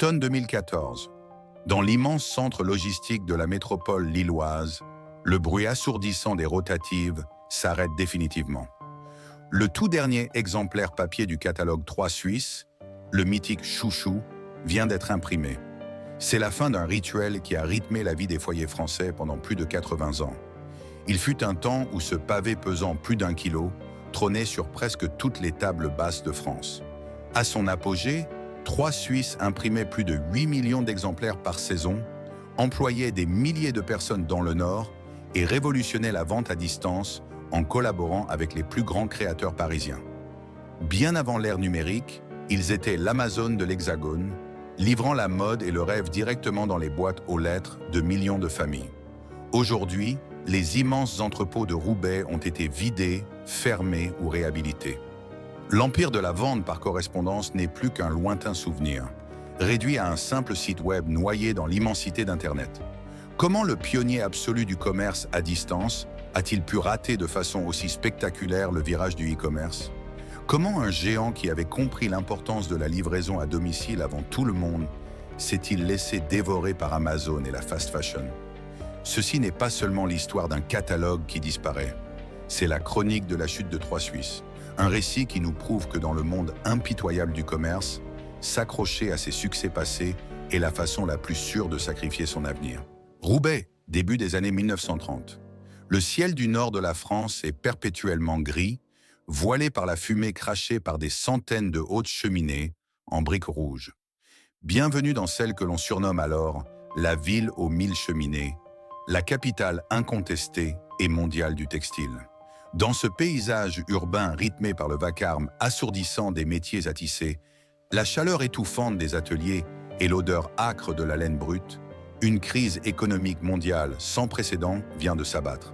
Automne 2014. Dans l'immense centre logistique de la métropole lilloise, le bruit assourdissant des rotatives s'arrête définitivement. Le tout dernier exemplaire papier du catalogue 3 Suisse, le mythique Chouchou, vient d'être imprimé. C'est la fin d'un rituel qui a rythmé la vie des foyers français pendant plus de 80 ans. Il fut un temps où ce pavé pesant plus d'1 kilo trônait sur presque toutes les tables basses de France. À son apogée, 3 Suisses imprimaient plus de 8 millions d'exemplaires par saison, employaient des milliers de personnes dans le Nord et révolutionnaient la vente à distance en collaborant avec les plus grands créateurs parisiens. Bien avant l'ère numérique, ils étaient l'Amazon de l'Hexagone, livrant la mode et le rêve directement dans les boîtes aux lettres de millions de familles. Aujourd'hui, les immenses entrepôts de Roubaix ont été vidés, fermés ou réhabilités. L'empire de la vente par correspondance n'est plus qu'un lointain souvenir, réduit à un simple site web noyé dans l'immensité d'Internet. Comment le pionnier absolu du commerce à distance a-t-il pu rater de façon aussi spectaculaire le virage du e-commerce? Comment un géant qui avait compris l'importance de la livraison à domicile avant tout le monde s'est-il laissé dévorer par Amazon et la fast fashion? Ceci n'est pas seulement l'histoire d'un catalogue qui disparaît, c'est la chronique de la chute de 3 Suisses. Un récit qui nous prouve que dans le monde impitoyable du commerce, s'accrocher à ses succès passés est la façon la plus sûre de sacrifier son avenir. Roubaix, début des années 1930. Le ciel du nord de la France est perpétuellement gris, voilé par la fumée crachée par des centaines de hautes cheminées en briques rouges. Bienvenue dans celle que l'on surnomme alors la ville aux 1000 cheminées, la capitale incontestée et mondiale du textile. Dans ce paysage urbain rythmé par le vacarme assourdissant des métiers à tisser, la chaleur étouffante des ateliers et l'odeur âcre de la laine brute, une crise économique mondiale sans précédent vient de s'abattre.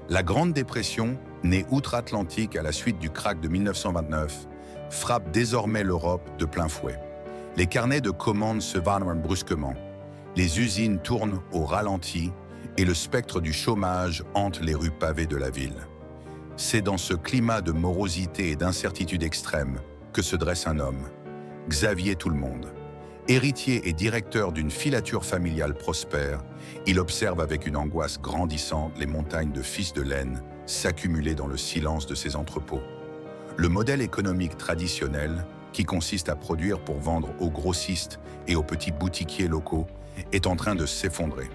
La Grande Dépression, née outre-Atlantique à la suite du krach de 1929, frappe désormais l'Europe de plein fouet. Les carnets de commandes se vident brusquement, les usines tournent au ralenti et le spectre du chômage hante les rues pavées de la ville. C'est dans ce climat de morosité et d'incertitude extrême que se dresse un homme, Xavier Tout-le-Monde. Héritier et directeur d'une filature familiale prospère, il observe avec une angoisse grandissante les montagnes de fils de laine s'accumuler dans le silence de ses entrepôts. Le modèle économique traditionnel, qui consiste à produire pour vendre aux grossistes et aux petits boutiquiers locaux, est en train de s'effondrer.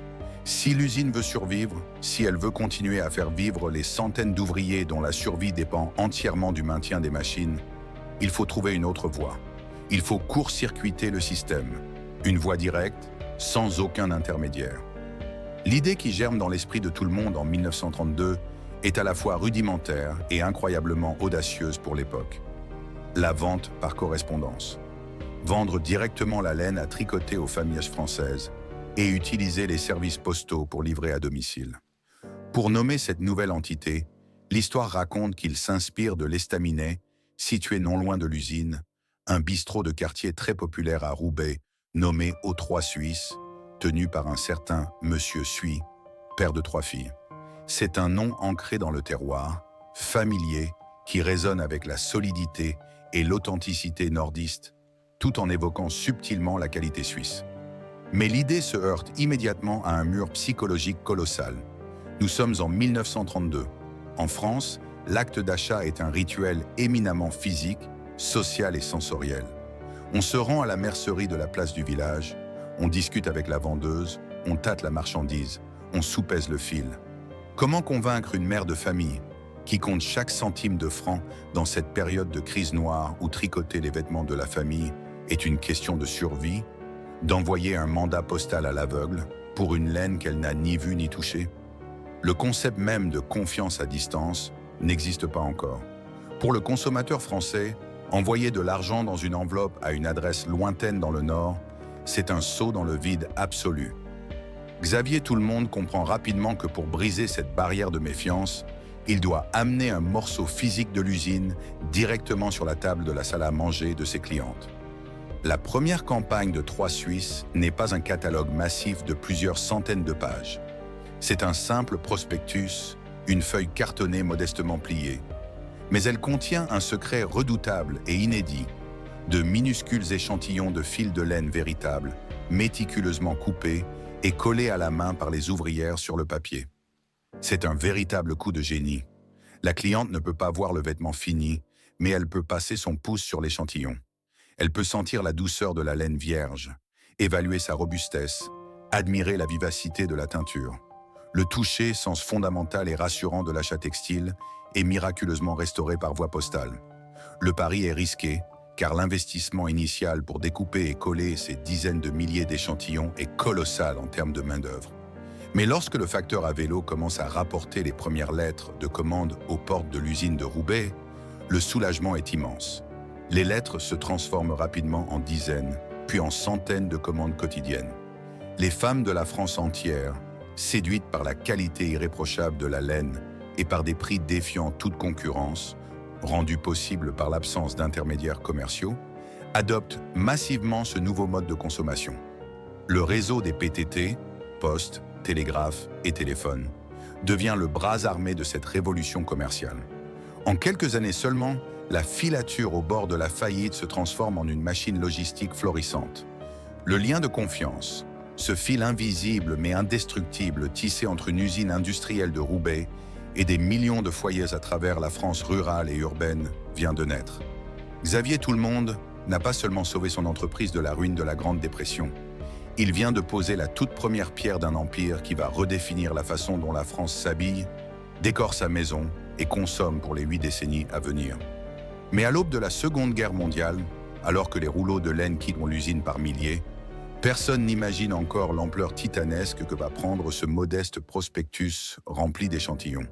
Si l'usine veut survivre, si elle veut continuer à faire vivre les centaines d'ouvriers dont la survie dépend entièrement du maintien des machines, il faut trouver une autre voie. Il faut court-circuiter le système, une voie directe, sans aucun intermédiaire. L'idée qui germe dans l'esprit de tout le monde en 1932 est à la fois rudimentaire et incroyablement audacieuse pour l'époque. La vente par correspondance. Vendre directement la laine à tricoter aux familles françaises et utiliser les services postaux pour livrer à domicile. Pour nommer cette nouvelle entité, l'histoire raconte qu'il s'inspire de l'Estaminet, situé non loin de l'usine, un bistrot de quartier très populaire à Roubaix, nommé Aux 3 Suisses, tenu par un certain Monsieur Suy, père de 3 filles. C'est un nom ancré dans le terroir, familier, qui résonne avec la solidité et l'authenticité nordiste, tout en évoquant subtilement la qualité suisse. Mais l'idée se heurte immédiatement à un mur psychologique colossal. Nous sommes en 1932. En France, l'acte d'achat est un rituel éminemment physique, social et sensoriel. On se rend à la mercerie de la place du village, on discute avec la vendeuse, on tâte la marchandise, on soupèse le fil. Comment convaincre une mère de famille qui compte chaque centime de franc dans cette période de crise noire où tricoter les vêtements de la famille est une question de survie, d'envoyer un mandat postal à l'aveugle pour une laine qu'elle n'a ni vue ni touchée? Le concept même de confiance à distance n'existe pas encore. Pour le consommateur français, envoyer de l'argent dans une enveloppe à une adresse lointaine dans le Nord, c'est un saut dans le vide absolu. Xavier Tout-le-Monde comprend rapidement que pour briser cette barrière de méfiance, il doit amener un morceau physique de l'usine directement sur la table de la salle à manger de ses clientes. La première campagne de 3 Suisses n'est pas un catalogue massif de plusieurs centaines de pages. C'est un simple prospectus, une feuille cartonnée modestement pliée. Mais elle contient un secret redoutable et inédit. de minuscules échantillons de fils de laine véritables, méticuleusement coupés et collés à la main par les ouvrières sur le papier. C'est un véritable coup de génie. La cliente ne peut pas voir le vêtement fini, mais elle peut passer son pouce sur l'échantillon. Elle peut sentir la douceur de la laine vierge, évaluer sa robustesse, admirer la vivacité de la teinture. Le toucher, sens fondamental et rassurant de l'achat textile, est miraculeusement restauré par voie postale. Le pari est risqué, car l'investissement initial pour découper et coller ces dizaines de milliers d'échantillons est colossal en termes de main-d'œuvre. Mais lorsque le facteur à vélo commence à rapporter les premières lettres de commande aux portes de l'usine de Roubaix, le soulagement est immense. Les lettres se transforment rapidement en dizaines, puis en centaines de commandes quotidiennes. Les femmes de la France entière, séduites par la qualité irréprochable de la laine et par des prix défiant toute concurrence, rendus possibles par l'absence d'intermédiaires commerciaux, adoptent massivement ce nouveau mode de consommation. Le réseau des PTT, postes, télégraphes et téléphones, devient le bras armé de cette révolution commerciale. En quelques années seulement, la filature au bord de la faillite se transforme en une machine logistique florissante. Le lien de confiance, ce fil invisible mais indestructible tissé entre une usine industrielle de Roubaix et des millions de foyers à travers la France rurale et urbaine, vient de naître. Xavier Tout-le-Monde n'a pas seulement sauvé son entreprise de la ruine de la Grande Dépression. Il vient de poser la toute première pierre d'un empire qui va redéfinir la façon dont la France s'habille, décore sa maison et consomme pour les 8 décennies à venir. Mais à l'aube de la Seconde Guerre mondiale, alors que les rouleaux de laine quittent l'usine par milliers, personne n'imagine encore l'ampleur titanesque que va prendre ce modeste prospectus rempli d'échantillons.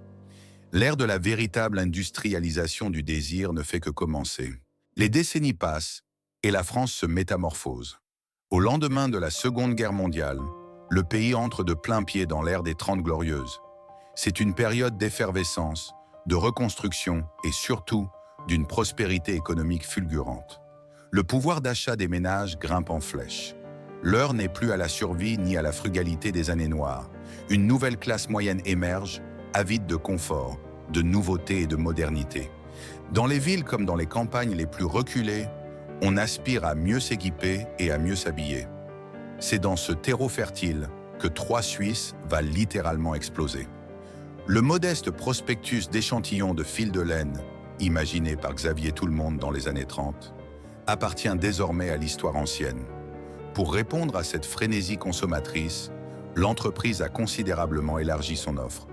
L'ère de la véritable industrialisation du désir ne fait que commencer. Les décennies passent et la France se métamorphose. Au lendemain de la Seconde Guerre mondiale, le pays entre de plein pied dans l'ère des Trente Glorieuses. C'est une période d'effervescence, de reconstruction et surtout d'une prospérité économique fulgurante. Le pouvoir d'achat des ménages grimpe en flèche. L'heure n'est plus à la survie ni à la frugalité des années noires. Une nouvelle classe moyenne émerge, avide de confort, de nouveauté et de modernité. Dans les villes comme dans les campagnes les plus reculées, on aspire à mieux s'équiper et à mieux s'habiller. C'est dans ce terreau fertile que Troyes Suisse va littéralement exploser. Le modeste prospectus d'échantillons de fil de laine, imaginé par Xavier Tout-le-Monde dans les années 30, appartient désormais à l'histoire ancienne. Pour répondre à cette frénésie consommatrice, l'entreprise a considérablement élargi son offre.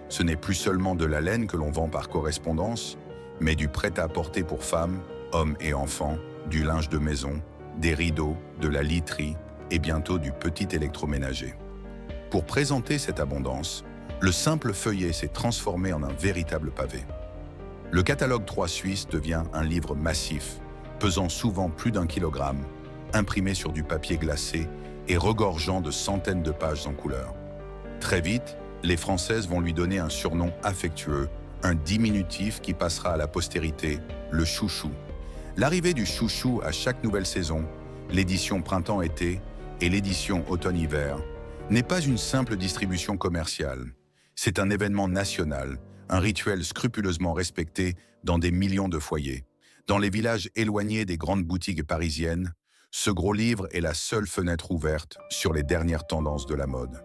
Ce n'est plus seulement de la laine que l'on vend par correspondance, mais du prêt-à-porter pour femmes, hommes et enfants, du linge de maison, des rideaux, de la literie et bientôt du petit électroménager. Pour présenter cette abondance, le simple feuillet s'est transformé en un véritable pavé. Le catalogue Troyes Suisse devient un livre massif, pesant souvent plus d'1 kilogramme, imprimé sur du papier glacé et regorgeant de centaines de pages en couleur. Très vite, les Françaises vont lui donner un surnom affectueux, un diminutif qui passera à la postérité, le chouchou. L'arrivée du chouchou à chaque nouvelle saison, l'édition printemps-été et l'édition automne-hiver, n'est pas une simple distribution commerciale. C'est un événement national, un rituel scrupuleusement respecté dans des millions de foyers. Dans les villages éloignés des grandes boutiques parisiennes, ce gros livre est la seule fenêtre ouverte sur les dernières tendances de la mode.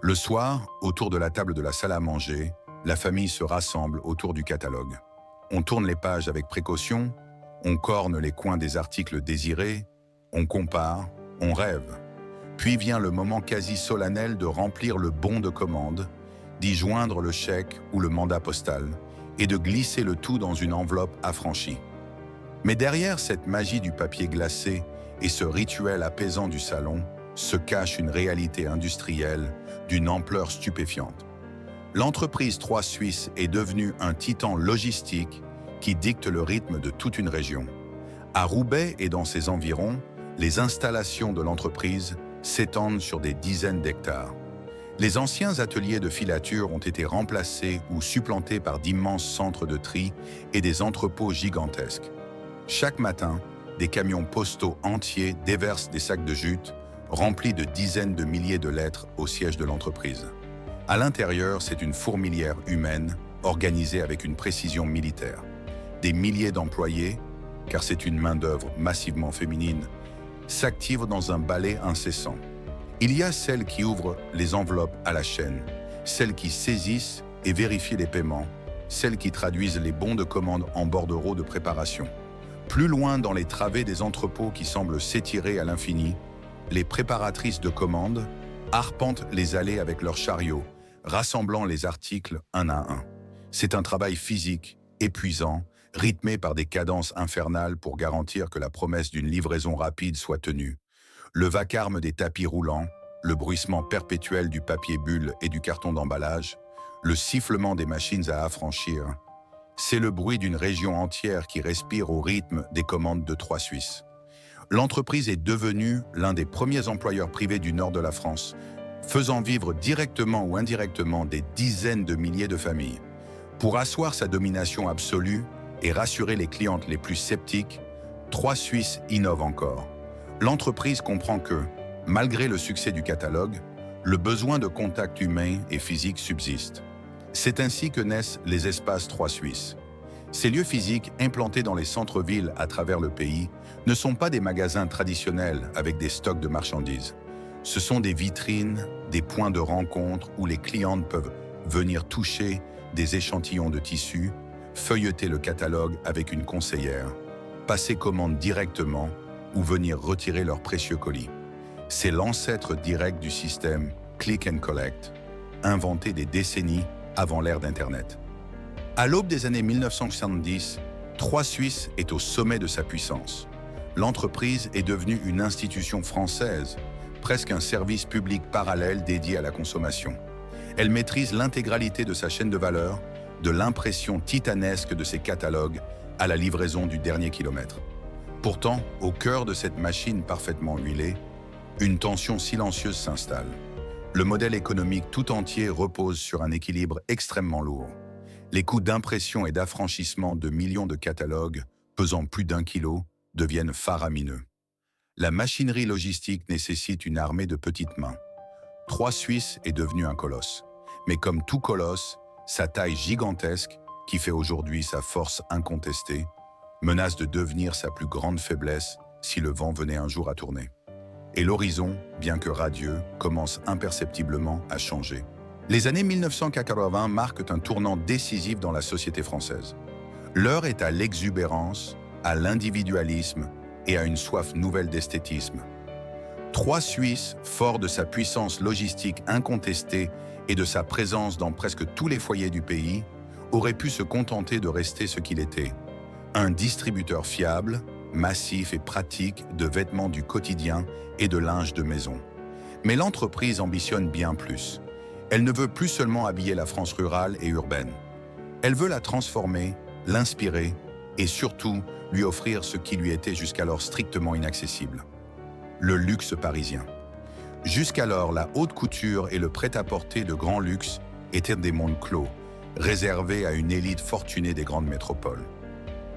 Le soir, autour de la table de la salle à manger, la famille se rassemble autour du catalogue. On tourne les pages avec précaution, on corne les coins des articles désirés, on compare, on rêve. Puis vient le moment quasi solennel de remplir le bon de commande, d'y joindre le chèque ou le mandat postal et de glisser le tout dans une enveloppe affranchie. Mais derrière cette magie du papier glacé et ce rituel apaisant du salon se cache une réalité industrielle d'une ampleur stupéfiante. L'entreprise Troyes Suisse est devenue un titan logistique qui dicte le rythme de toute une région. À Roubaix et dans ses environs, les installations de l'entreprise s'étendent sur des dizaines d'hectares. Les anciens ateliers de filature ont été remplacés ou supplantés par d'immenses centres de tri et des entrepôts gigantesques. Chaque matin, des camions postaux entiers déversent des sacs de jute remplis de dizaines de milliers de lettres au siège de l'entreprise. À l'intérieur, c'est une fourmilière humaine organisée avec une précision militaire. Des milliers d'employés, car c'est une main-d'œuvre massivement féminine, s'activent dans un ballet incessant. Il y a celles qui ouvrent les enveloppes à la chaîne, celles qui saisissent et vérifient les paiements, celles qui traduisent les bons de commande en bordereaux de préparation. Plus loin dans les travées des entrepôts qui semblent s'étirer à l'infini, les préparatrices de commandes arpentent les allées avec leurs chariots, rassemblant les articles un à un. C'est un travail physique, épuisant, rythmé par des cadences infernales pour garantir que la promesse d'une livraison rapide soit tenue. Le vacarme des tapis roulants, le bruissement perpétuel du papier bulle et du carton d'emballage, le sifflement des machines à affranchir, c'est le bruit d'une région entière qui respire au rythme des commandes de 3 Suisses. L'entreprise est devenue l'un des premiers employeurs privés du nord de la France, faisant vivre directement ou indirectement des dizaines de milliers de familles. Pour asseoir sa domination absolue et rassurer les clientes les plus sceptiques, 3 Suisses innovent encore. L'entreprise comprend que, malgré le succès du catalogue, le besoin de contact humain et physique subsiste. C'est ainsi que naissent les espaces 3 Suisses. Ces lieux physiques implantés dans les centres-villes à travers le pays ne sont pas des magasins traditionnels avec des stocks de marchandises. Ce sont des vitrines, des points de rencontre où les clientes peuvent venir toucher des échantillons de tissus, feuilleter le catalogue avec une conseillère, passer commande directement ou venir retirer leurs précieux colis. C'est l'ancêtre direct du système Click and Collect, inventé des décennies avant l'ère d'Internet. À l'aube des années 1970, 3 Suisses est au sommet de sa puissance. L'entreprise est devenue une institution française, presque un service public parallèle dédié à la consommation. Elle maîtrise l'intégralité de sa chaîne de valeur, de l'impression titanesque de ses catalogues à la livraison du dernier kilomètre. Pourtant, au cœur de cette machine parfaitement huilée, une tension silencieuse s'installe. Le modèle économique tout entier repose sur un équilibre extrêmement lourd. Les coûts d'impression et d'affranchissement de millions de catalogues, pesant plus d'1 kilo, deviennent faramineux. La machinerie logistique nécessite une armée de petites mains. 3 Suisses est devenu un colosse. Mais comme tout colosse, sa taille gigantesque, qui fait aujourd'hui sa force incontestée, menace de devenir sa plus grande faiblesse si le vent venait un jour à tourner. Et l'horizon, bien que radieux, commence imperceptiblement à changer. Les années 1980 marquent un tournant décisif dans la société française. L'heure est à l'exubérance, à l'individualisme et à une soif nouvelle d'esthétisme. 3 Suisses, forts de sa puissance logistique incontestée et de sa présence dans presque tous les foyers du pays, auraient pu se contenter de rester ce qu'il était. Un distributeur fiable, massif et pratique de vêtements du quotidien et de linge de maison. Mais l'entreprise ambitionne bien plus. Elle ne veut plus seulement habiller la France rurale et urbaine. Elle veut la transformer, l'inspirer et surtout lui offrir ce qui lui était jusqu'alors strictement inaccessible. Le luxe parisien. Jusqu'alors, la haute couture et le prêt-à-porter de grand luxe étaient des mondes clos, réservés à une élite fortunée des grandes métropoles.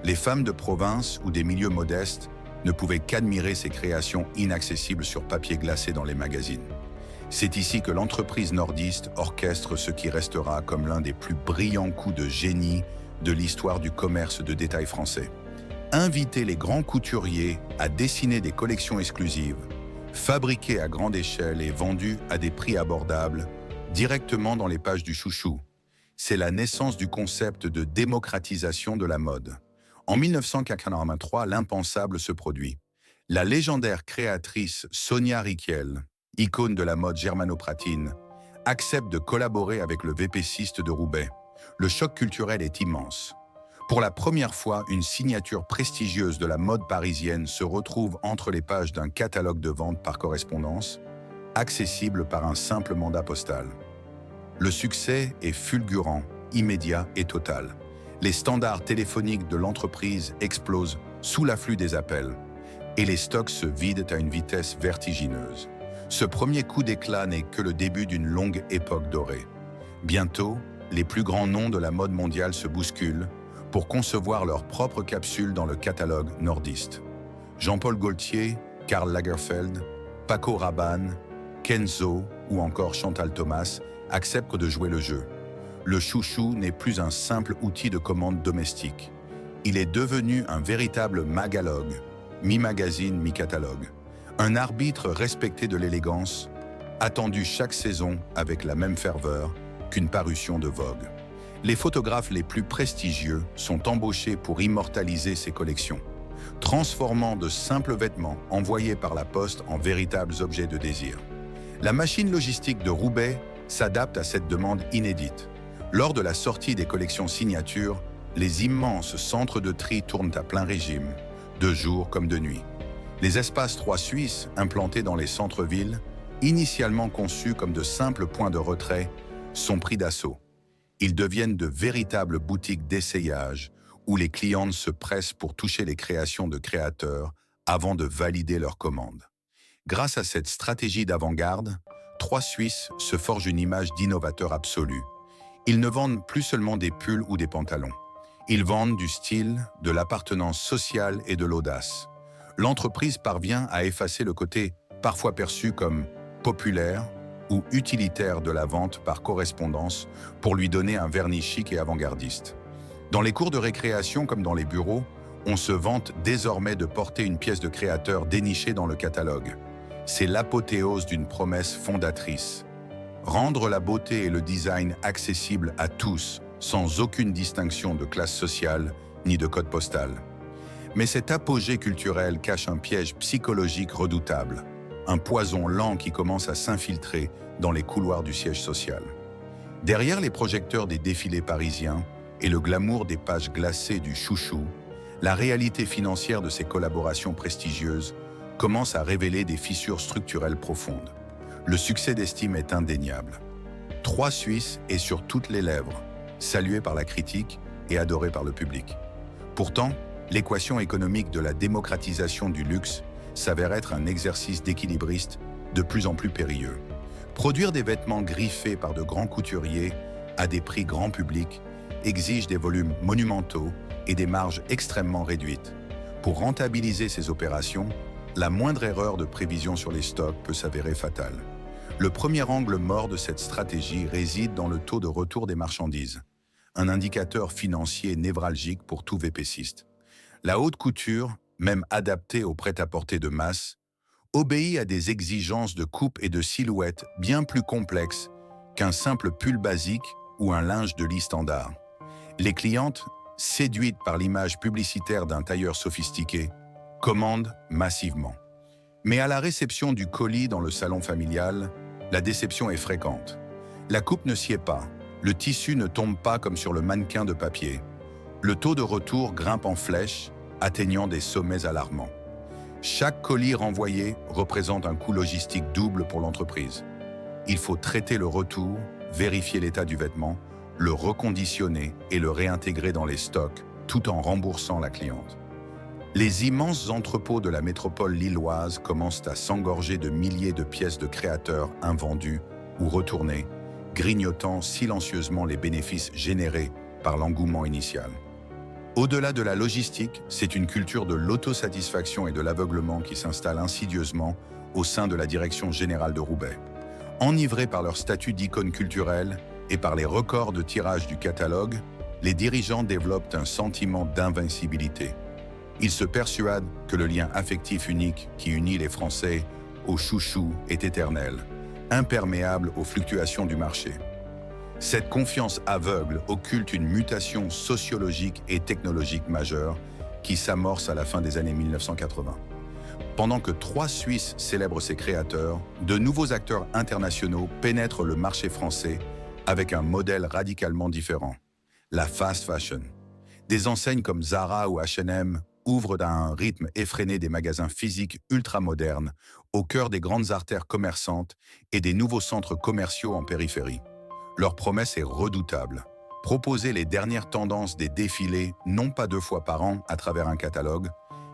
Les femmes de province ou des milieux modestes ne pouvaient qu'admirer ces créations inaccessibles sur papier glacé dans les magazines. C'est ici que l'entreprise nordiste orchestre ce qui restera comme l'un des plus brillants coups de génie de l'histoire du commerce de détail français. Inviter les grands couturiers à dessiner des collections exclusives, fabriquées à grande échelle et vendues à des prix abordables, directement dans les pages du chouchou. C'est la naissance du concept de démocratisation de la mode. En 1983, l'impensable se produit. La légendaire créatrice Sonia Rykiel, icône de la mode germanopratine, accepte de collaborer avec le VPCiste de Roubaix. Le choc culturel est immense. Pour la première fois, une signature prestigieuse de la mode parisienne se retrouve entre les pages d'un catalogue de vente par correspondance, accessible par un simple mandat postal. Le succès est fulgurant, immédiat et total. Les standards téléphoniques de l'entreprise explosent sous l'afflux des appels et les stocks se vident à une vitesse vertigineuse. Ce premier coup d'éclat n'est que le début d'une longue époque dorée. Bientôt, les plus grands noms de la mode mondiale se bousculent pour concevoir leurs propres capsules dans le catalogue nordiste. Jean-Paul Gaultier, Karl Lagerfeld, Paco Rabanne, Kenzo ou encore Chantal Thomas acceptent de jouer le jeu. Le chouchou n'est plus un simple outil de commande domestique. Il est devenu un véritable magalogue, mi-magazine, mi-catalogue. Un arbitre respecté de l'élégance, attendu chaque saison avec la même ferveur qu'une parution de Vogue. Les photographes les plus prestigieux sont embauchés pour immortaliser ces collections, transformant de simples vêtements envoyés par la poste en véritables objets de désir. La machine logistique de Roubaix s'adapte à cette demande inédite. Lors de la sortie des collections signatures, les immenses centres de tri tournent à plein régime, de jour comme de nuit. Les espaces 3 suisses, implantés dans les centres-villes, initialement conçus comme de simples points de retrait, sont pris d'assaut. Ils deviennent de véritables boutiques d'essayage où les clientes se pressent pour toucher les créations de créateurs avant de valider leurs commandes. Grâce à cette stratégie d'avant-garde, 3 Suisses se forgent une image d'innovateur absolu. Ils ne vendent plus seulement des pulls ou des pantalons. Ils vendent du style, de l'appartenance sociale et de l'audace. L'entreprise parvient à effacer le côté parfois perçu comme populaire ou utilitaire de la vente par correspondance pour lui donner un vernis chic et avant-gardiste. Dans les cours de récréation comme dans les bureaux, on se vante désormais de porter une pièce de créateur dénichée dans le catalogue. C'est l'apothéose d'une promesse fondatrice. Rendre la beauté et le design accessibles à tous, sans aucune distinction de classe sociale ni de code postal. Mais cet apogée culturel cache un piège psychologique redoutable, un poison lent qui commence à s'infiltrer dans les couloirs du siège social. Derrière les projecteurs des défilés parisiens et le glamour des pages glacées du chouchou, la réalité financière de ces collaborations prestigieuses commence à révéler des fissures structurelles profondes. Le succès d'estime est indéniable. 3 Suisses est sur toutes les lèvres, salué par la critique et adoré par le public. Pourtant, l'équation économique de la démocratisation du luxe s'avère être un exercice d'équilibriste de plus en plus périlleux. Produire des vêtements griffés par de grands couturiers à des prix grand public exige des volumes monumentaux et des marges extrêmement réduites. Pour rentabiliser ces opérations, la moindre erreur de prévision sur les stocks peut s'avérer fatale. Le premier angle mort de cette stratégie réside dans le taux de retour des marchandises, un indicateur financier névralgique pour tout VPCiste. La haute couture, même adaptée au prêt-à-porter de masse, obéit à des exigences de coupe et de silhouette bien plus complexes qu'un simple pull basique ou un linge de lit standard. Les clientes, séduites par l'image publicitaire d'un tailleur sophistiqué, commandent massivement. Mais à la réception du colis dans le salon familial, la déception est fréquente. La coupe ne sied pas, le tissu ne tombe pas comme sur le mannequin de papier. Le taux de retour grimpe en flèche, atteignant des sommets alarmants. Chaque colis renvoyé représente un coût logistique double pour l'entreprise. Il faut traiter le retour, vérifier l'état du vêtement, le reconditionner et le réintégrer dans les stocks, tout en remboursant la cliente. Les immenses entrepôts de la métropole lilloise commencent à s'engorger de milliers de pièces de créateurs invendues ou retournées, grignotant silencieusement les bénéfices générés par l'engouement initial. Au-delà de la logistique, c'est une culture de l'autosatisfaction et de l'aveuglement qui s'installe insidieusement au sein de la direction générale de Roubaix. Enivrés par leur statut d'icône culturelle et par les records de tirage du catalogue, les dirigeants développent un sentiment d'invincibilité. Ils se persuadent que le lien affectif unique qui unit les Français au chouchou est éternel, imperméable aux fluctuations du marché. Cette confiance aveugle occulte une mutation sociologique et technologique majeure qui s'amorce à la fin des années 1980. Pendant que 3 Suisses célèbrent ses créateurs, de nouveaux acteurs internationaux pénètrent le marché français avec un modèle radicalement différent, la fast fashion. Des enseignes comme Zara ou H&M ouvrent à un rythme effréné des magasins physiques ultramodernes au cœur des grandes artères commerçantes et des nouveaux centres commerciaux en périphérie. Leur promesse est redoutable. Proposer les dernières tendances des défilés non pas 2 fois par an à travers un catalogue,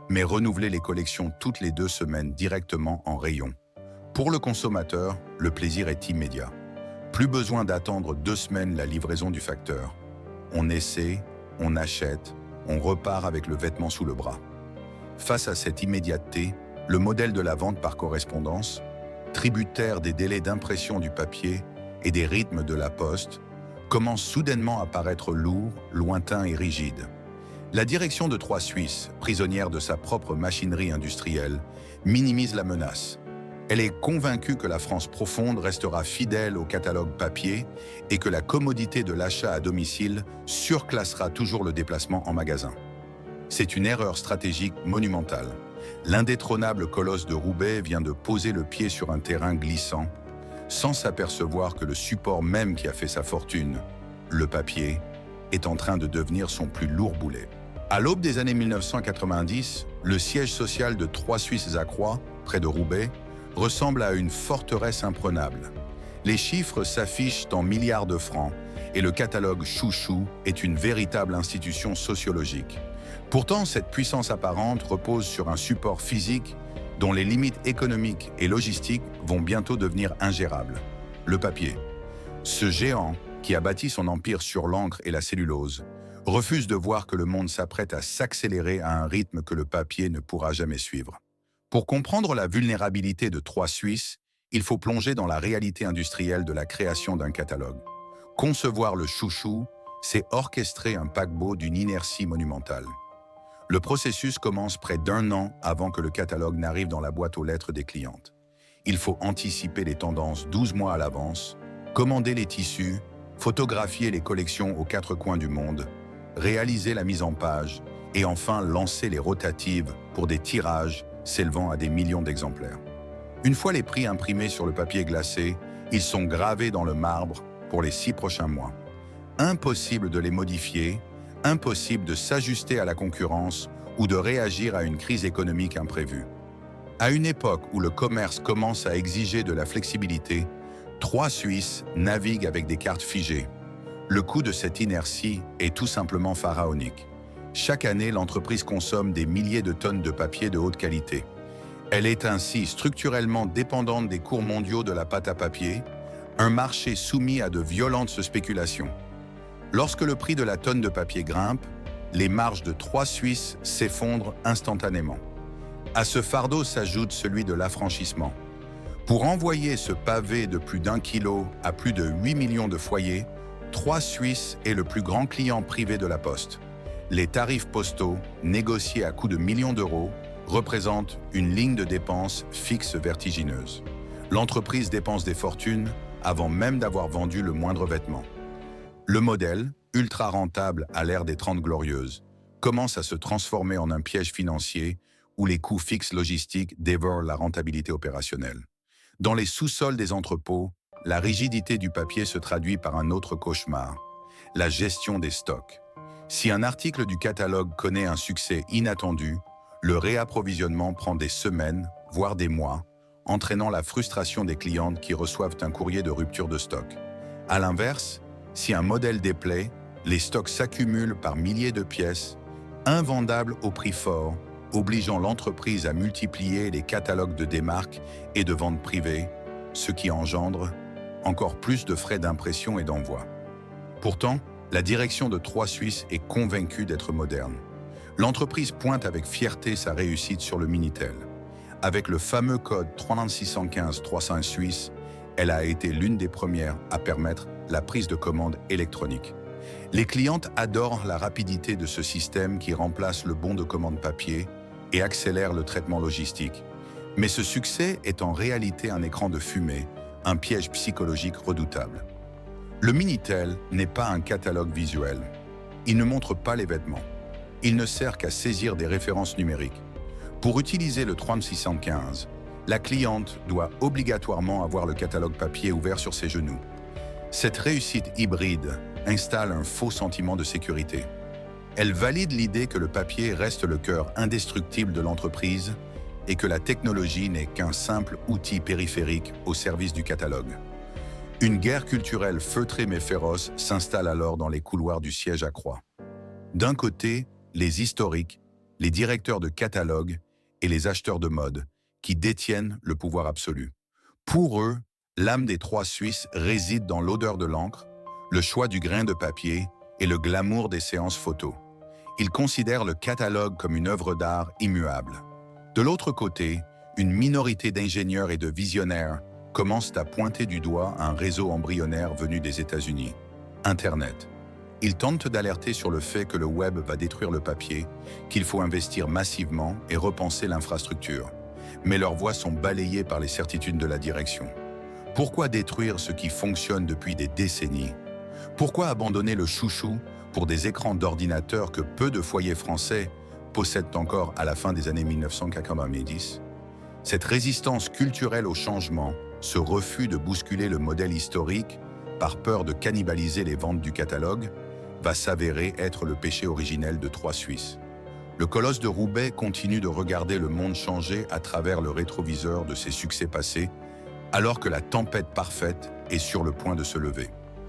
mais renouveler les collections toutes les 2 semaines directement en rayon. Pour le consommateur, le plaisir est immédiat. Plus besoin d'attendre 2 semaines la livraison du facteur. On essaie, on achète, on repart avec le vêtement sous le bras. Face à cette immédiateté, le modèle de la vente par correspondance, tributaire des délais d'impression du papier et des rythmes de la poste, commence soudainement à paraître lourd, lointain et rigide. La direction de Troyes Suisse, prisonnière de sa propre machinerie industrielle, minimise la menace. Elle est convaincue que la France profonde restera fidèle au catalogue papier et que la commodité de l'achat à domicile surclassera toujours le déplacement en magasin. C'est une erreur stratégique monumentale. L'indétrônable colosse de Roubaix vient de poser le pied sur un terrain glissant, sans s'apercevoir que le support même qui a fait sa fortune, le papier, est en train de devenir son plus lourd boulet. À l'aube des années 1990, le siège social de Troyes Suisse à Croix, près de Roubaix, ressemble à une forteresse imprenable. Les chiffres s'affichent en milliards de francs et le catalogue Chouchou est une véritable institution sociologique. Pourtant, cette puissance apparente repose sur un support physique dont les limites économiques et logistiques vont bientôt devenir ingérables. Le papier. Ce géant, qui a bâti son empire sur l'encre et la cellulose, refuse de voir que le monde s'apprête à s'accélérer à un rythme que le papier ne pourra jamais suivre. Pour comprendre la vulnérabilité de Troyes Suisse, il faut plonger dans la réalité industrielle de la création d'un catalogue. Concevoir le chouchou, c'est orchestrer un paquebot d'une inertie monumentale. Le processus commence près d'1 an avant que le catalogue n'arrive dans la boîte aux lettres des clientes. Il faut anticiper les tendances 12 mois à l'avance, commander les tissus, photographier les collections aux 4 coins du monde, réaliser la mise en page et enfin lancer les rotatives pour des tirages s'élevant à des millions d'exemplaires. Une fois les prix imprimés sur le papier glacé, ils sont gravés dans le marbre pour les 6 prochains mois. Impossible de les modifier, impossible de s'ajuster à la concurrence ou de réagir à une crise économique imprévue. À une époque où le commerce commence à exiger de la flexibilité, Troyes Suisse navigue avec des cartes figées. Le coût de cette inertie est tout simplement pharaonique. Chaque année, l'entreprise consomme des milliers de tonnes de papier de haute qualité. Elle est ainsi structurellement dépendante des cours mondiaux de la pâte à papier, un marché soumis à de violentes spéculations. Lorsque le prix de la tonne de papier grimpe, les marges de Troyes Suisse s'effondrent instantanément. À ce fardeau s'ajoute celui de l'affranchissement. Pour envoyer ce pavé de plus d'1 kilo à plus de 8 millions de foyers, Troyes Suisse est le plus grand client privé de la Poste. Les tarifs postaux, négociés à coût de millions d'euros, représentent une ligne de dépenses fixe vertigineuse. L'entreprise dépense des fortunes avant même d'avoir vendu le moindre vêtement. Le modèle, ultra rentable à l'ère des 30 glorieuses, commence à se transformer en un piège financier où les coûts fixes logistiques dévorent la rentabilité opérationnelle. Dans les sous-sols des entrepôts, la rigidité du papier se traduit par un autre cauchemar, la gestion des stocks. Si un article du catalogue connaît un succès inattendu, le réapprovisionnement prend des semaines, voire des mois, entraînant la frustration des clientes qui reçoivent un courrier de rupture de stock. À l'inverse, si un modèle déplaît, les stocks s'accumulent par milliers de pièces, invendables au prix fort, obligeant l'entreprise à multiplier les catalogues de démarques et de ventes privées, ce qui engendre encore plus de frais d'impression et d'envoi. Pourtant, la direction de Troyes Suisse est convaincue d'être moderne. L'entreprise pointe avec fierté sa réussite sur le Minitel. Avec le fameux code 39615-300 Suisse, elle a été l'une des premières à permettre la prise de commande électronique. Les clientes adorent la rapidité de ce système qui remplace le bon de commande papier et accélère le traitement logistique. Mais ce succès est en réalité un écran de fumée, un piège psychologique redoutable. Le Minitel n'est pas un catalogue visuel. Il ne montre pas les vêtements. Il ne sert qu'à saisir des références numériques. Pour utiliser le 39615, la cliente doit obligatoirement avoir le catalogue papier ouvert sur ses genoux. Cette réussite hybride installe un faux sentiment de sécurité. Elle valide l'idée que le papier reste le cœur indestructible de l'entreprise et que la technologie n'est qu'un simple outil périphérique au service du catalogue. Une guerre culturelle feutrée mais féroce s'installe alors dans les couloirs du siège à Croix. D'un côté, les historiques, les directeurs de catalogue et les acheteurs de mode qui détiennent le pouvoir absolu. Pour eux, l'âme des Troyes Suisses réside dans l'odeur de l'encre, le choix du grain de papier et le glamour des séances photos. Ils considèrent le catalogue comme une œuvre d'art immuable. De l'autre côté, une minorité d'ingénieurs et de visionnaires commencent à pointer du doigt un réseau embryonnaire venu des États-Unis, Internet. Ils tentent d'alerter sur le fait que le web va détruire le papier, qu'il faut investir massivement et repenser l'infrastructure. Mais leurs voix sont balayées par les certitudes de la direction. Pourquoi détruire ce qui fonctionne depuis des décennies? Pourquoi abandonner le chouchou pour des écrans d'ordinateur que peu de foyers français possèdent encore à la fin des années 1990? Cette résistance culturelle au changement, ce refus de bousculer le modèle historique par peur de cannibaliser les ventes du catalogue, va s'avérer être le péché originel de Trois Suisses. Le colosse de Roubaix continue de regarder le monde changer à travers le rétroviseur de ses succès passés, alors que la tempête parfaite est sur le point de se lever.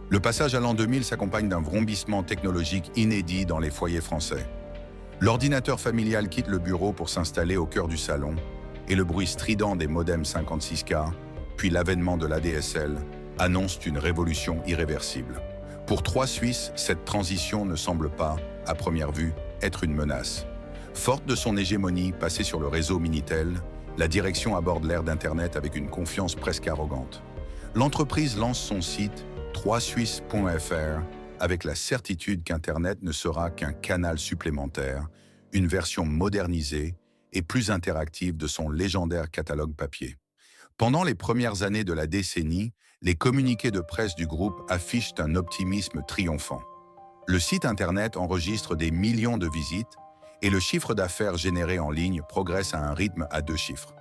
Le passage à l'an 2000 s'accompagne d'un vrombissement technologique inédit dans les foyers français. L'ordinateur familial quitte le bureau pour s'installer au cœur du salon, et le bruit strident des modems 56K, puis l'avènement de l'ADSL, annoncent une révolution irréversible. Pour Trois Suisses, cette transition ne semble pas, à première vue, être une menace. Forte de son hégémonie passée sur le réseau Minitel, la direction aborde l'ère d'Internet avec une confiance presque arrogante. L'entreprise lance son site troisuisses.fr avec la certitude qu'Internet ne sera qu'un canal supplémentaire, une version modernisée et plus interactive de son légendaire catalogue papier. Pendant les premières années de la décennie, les communiqués de presse du groupe affichent un optimisme triomphant. Le site Internet enregistre des millions de visites et le chiffre d'affaires généré en ligne progresse à un rythme à 2 chiffres.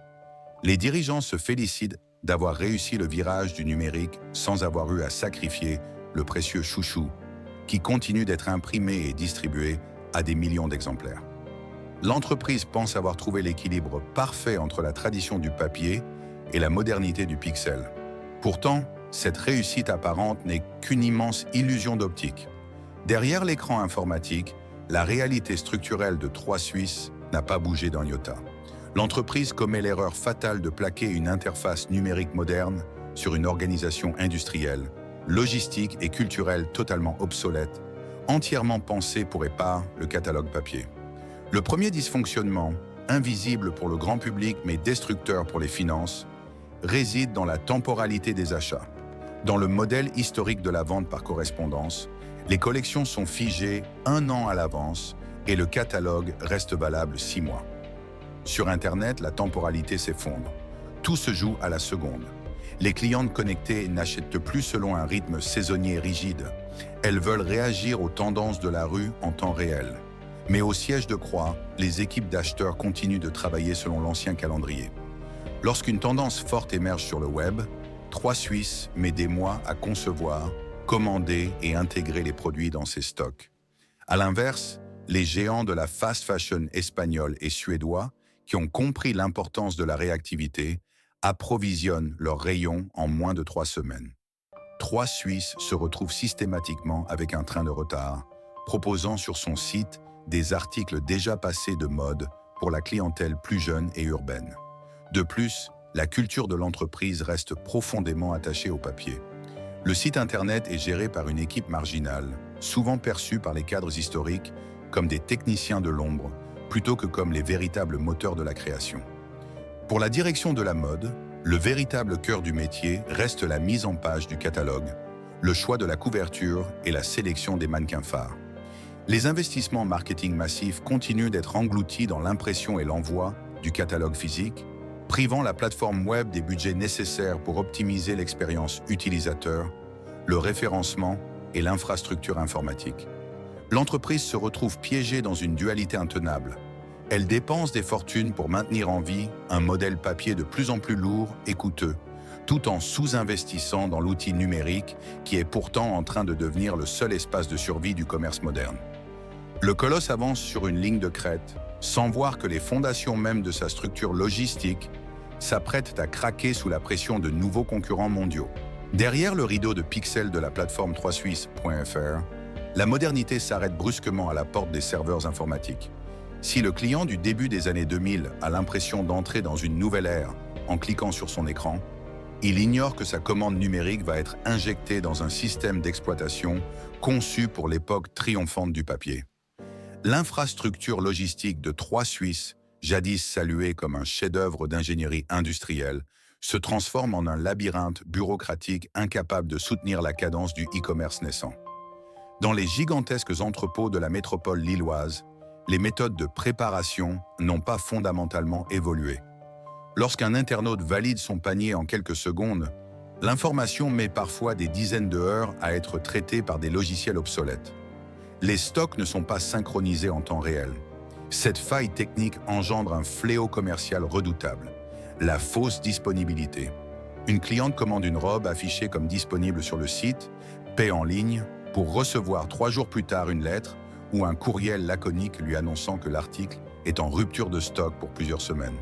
Les dirigeants se félicitent d'avoir réussi le virage du numérique sans avoir eu à sacrifier le précieux chouchou qui continue d'être imprimé et distribué à des millions d'exemplaires. L'entreprise pense avoir trouvé l'équilibre parfait entre la tradition du papier et la modernité du pixel. Pourtant, cette réussite apparente n'est qu'une immense illusion d'optique. Derrière l'écran informatique, la réalité structurelle de Trois Suisses n'a pas bougé d'un iota. L'entreprise commet l'erreur fatale de plaquer une interface numérique moderne sur une organisation industrielle, logistique et culturelle totalement obsolète, entièrement pensée pour épars le catalogue papier. Le premier dysfonctionnement, invisible pour le grand public mais destructeur pour les finances, réside dans la temporalité des achats. Dans le modèle historique de la vente par correspondance, les collections sont figées 1 an à l'avance et le catalogue reste valable 6 mois. Sur Internet, la temporalité s'effondre. Tout se joue à la seconde. Les clientes connectées n'achètent plus selon un rythme saisonnier rigide. Elles veulent réagir aux tendances de la rue en temps réel. Mais au siège de Croix, les équipes d'acheteurs continuent de travailler selon l'ancien calendrier. Lorsqu'une tendance forte émerge sur le web, Trois Suisses met des mois à concevoir, commander et intégrer les produits dans ses stocks. À l'inverse, les géants de la fast fashion espagnole et suédois, qui ont compris l'importance de la réactivité, approvisionnent leurs rayons en moins de 3 semaines. Trois Suisses se retrouvent systématiquement avec un train de retard, proposant sur son site des articles déjà passés de mode pour la clientèle plus jeune et urbaine. De plus, la culture de l'entreprise reste profondément attachée au papier. Le site Internet est géré par une équipe marginale, souvent perçue par les cadres historiques comme des techniciens de l'ombre, plutôt que comme les véritables moteurs de la création. Pour la direction de la mode, le véritable cœur du métier reste la mise en page du catalogue, le choix de la couverture et la sélection des mannequins phares. Les investissements marketing massifs continuent d'être engloutis dans l'impression et l'envoi du catalogue physique, privant la plateforme web des budgets nécessaires pour optimiser l'expérience utilisateur, le référencement et l'infrastructure informatique. L'entreprise se retrouve piégée dans une dualité intenable. Elle dépense des fortunes pour maintenir en vie un modèle papier de plus en plus lourd et coûteux, tout en sous-investissant dans l'outil numérique qui est pourtant en train de devenir le seul espace de survie du commerce moderne. Le colosse avance sur une ligne de crête, sans voir que les fondations mêmes de sa structure logistique s'apprêtent à craquer sous la pression de nouveaux concurrents mondiaux. Derrière le rideau de pixels de la plateforme troisuisses.fr, la modernité s'arrête brusquement à la porte des serveurs informatiques. Si le client du début des années 2000 a l'impression d'entrer dans une nouvelle ère en cliquant sur son écran, il ignore que sa commande numérique va être injectée dans un système d'exploitation conçu pour l'époque triomphante du papier. L'infrastructure logistique de Trois Suisses, jadis saluée comme un chef-d'œuvre d'ingénierie industrielle, se transforme en un labyrinthe bureaucratique incapable de soutenir la cadence du e-commerce naissant. Dans les gigantesques entrepôts de la métropole lilloise, les méthodes de préparation n'ont pas fondamentalement évolué. Lorsqu'un internaute valide son panier en quelques secondes, l'information met parfois des dizaines de heures à être traitée par des logiciels obsolètes. Les stocks ne sont pas synchronisés en temps réel. Cette faille technique engendre un fléau commercial redoutable, la fausse disponibilité. Une cliente commande une robe affichée comme disponible sur le site, paie en ligne, pour recevoir 3 jours plus tard une lettre ou un courriel laconique lui annonçant que l'article est en rupture de stock pour plusieurs semaines.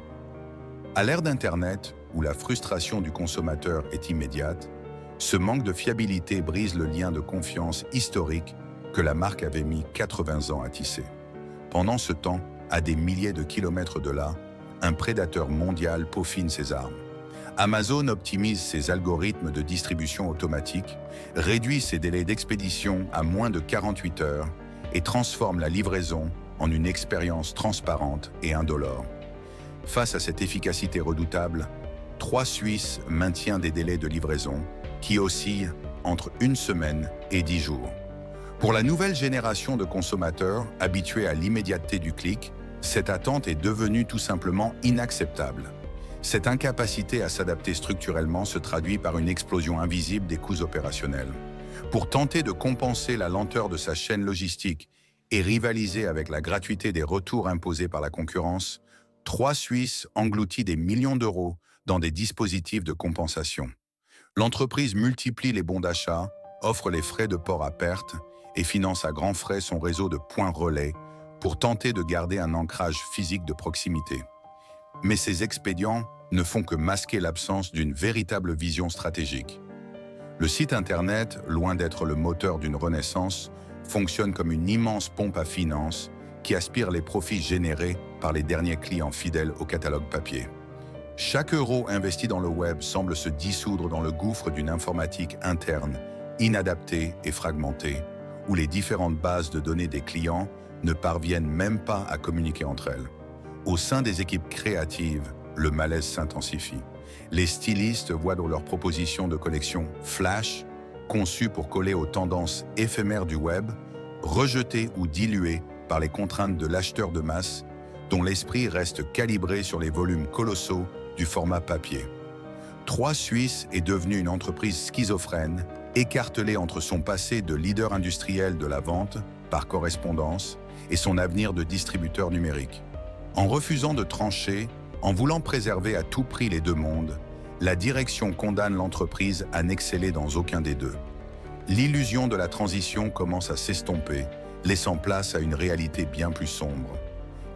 À l'ère d'Internet, où la frustration du consommateur est immédiate, ce manque de fiabilité brise le lien de confiance historique que la marque avait mis 80 ans à tisser. Pendant ce temps, à des milliers de kilomètres de là, un prédateur mondial peaufine ses armes. Amazon optimise ses algorithmes de distribution automatique, réduit ses délais d'expédition à moins de 48 heures et transforme la livraison en une expérience transparente et indolore. Face à cette efficacité redoutable, 3 Suisses maintient des délais de livraison qui oscillent entre 1 semaine et 10 jours. Pour la nouvelle génération de consommateurs habitués à l'immédiateté du clic, cette attente est devenue tout simplement inacceptable. Cette incapacité à s'adapter structurellement se traduit par une explosion invisible des coûts opérationnels. Pour tenter de compenser la lenteur de sa chaîne logistique et rivaliser avec la gratuité des retours imposés par la concurrence, 3 Suisses engloutit des millions d'euros dans des dispositifs de compensation. L'entreprise multiplie les bons d'achat, offre les frais de port à perte et finance à grands frais son réseau de points relais pour tenter de garder un ancrage physique de proximité. Mais ces expédients ne font que masquer l'absence d'une véritable vision stratégique. Le site Internet, loin d'être le moteur d'une renaissance, fonctionne comme une immense pompe à finances qui aspire les profits générés par les derniers clients fidèles au catalogue papier. Chaque euro investi dans le web semble se dissoudre dans le gouffre d'une informatique interne, inadaptée et fragmentée, où les différentes bases de données des clients ne parviennent même pas à communiquer entre elles. Au sein des équipes créatives, le malaise s'intensifie. Les stylistes voient dans leurs propositions de collection flash, conçues pour coller aux tendances éphémères du web, rejetées ou diluées par les contraintes de l'acheteur de masse, dont l'esprit reste calibré sur les volumes colossaux du format papier. 3 Suisses est devenue une entreprise schizophrène, écartelée entre son passé de leader industriel de la vente par correspondance et son avenir de distributeur numérique. En refusant de trancher, en voulant préserver à tout prix les deux mondes, la direction condamne l'entreprise à n'exceller dans aucun des deux. L'illusion de la transition commence à s'estomper, laissant place à une réalité bien plus sombre.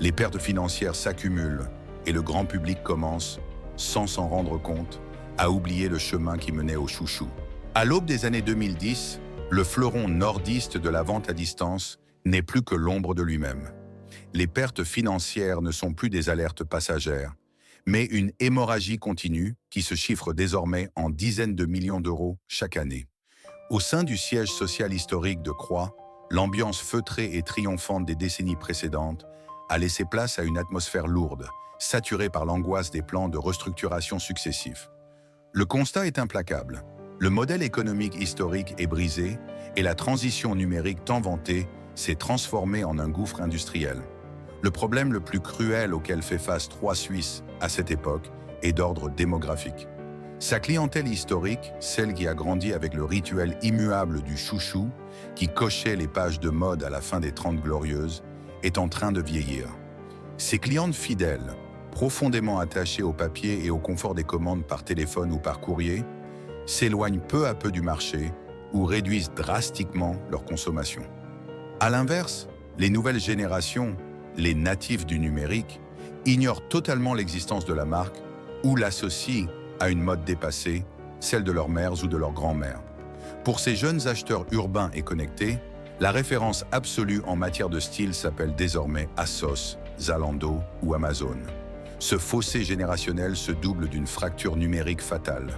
Les pertes financières s'accumulent et le grand public commence, sans s'en rendre compte, à oublier le chemin qui menait au chouchou. À l'aube des années 2010, le fleuron nordiste de la vente à distance n'est plus que l'ombre de lui-même. Les pertes financières ne sont plus des alertes passagères, mais une hémorragie continue qui se chiffre désormais en dizaines de millions d'euros chaque année. Au sein du siège social historique de Croix, l'ambiance feutrée et triomphante des décennies précédentes a laissé place à une atmosphère lourde, saturée par l'angoisse des plans de restructuration successifs. Le constat est implacable. Le modèle économique historique est brisé et la transition numérique tant vantée s'est transformée en un gouffre industriel. Le problème le plus cruel auquel fait face 3 Suisses à cette époque est d'ordre démographique. Sa clientèle historique, celle qui a grandi avec le rituel immuable du chouchou, qui cochait les pages de mode à la fin des 30 Glorieuses, est en train de vieillir. Ses clientes fidèles, profondément attachées au papier et au confort des commandes par téléphone ou par courrier, s'éloignent peu à peu du marché ou réduisent drastiquement leur consommation. À l'inverse, les nouvelles générations, les natifs du numérique, ignorent totalement l'existence de la marque ou l'associent à une mode dépassée, celle de leurs mères ou de leurs grands-mères. Pour ces jeunes acheteurs urbains et connectés, la référence absolue en matière de style s'appelle désormais ASOS, Zalando ou Amazon. Ce fossé générationnel se double d'une fracture numérique fatale.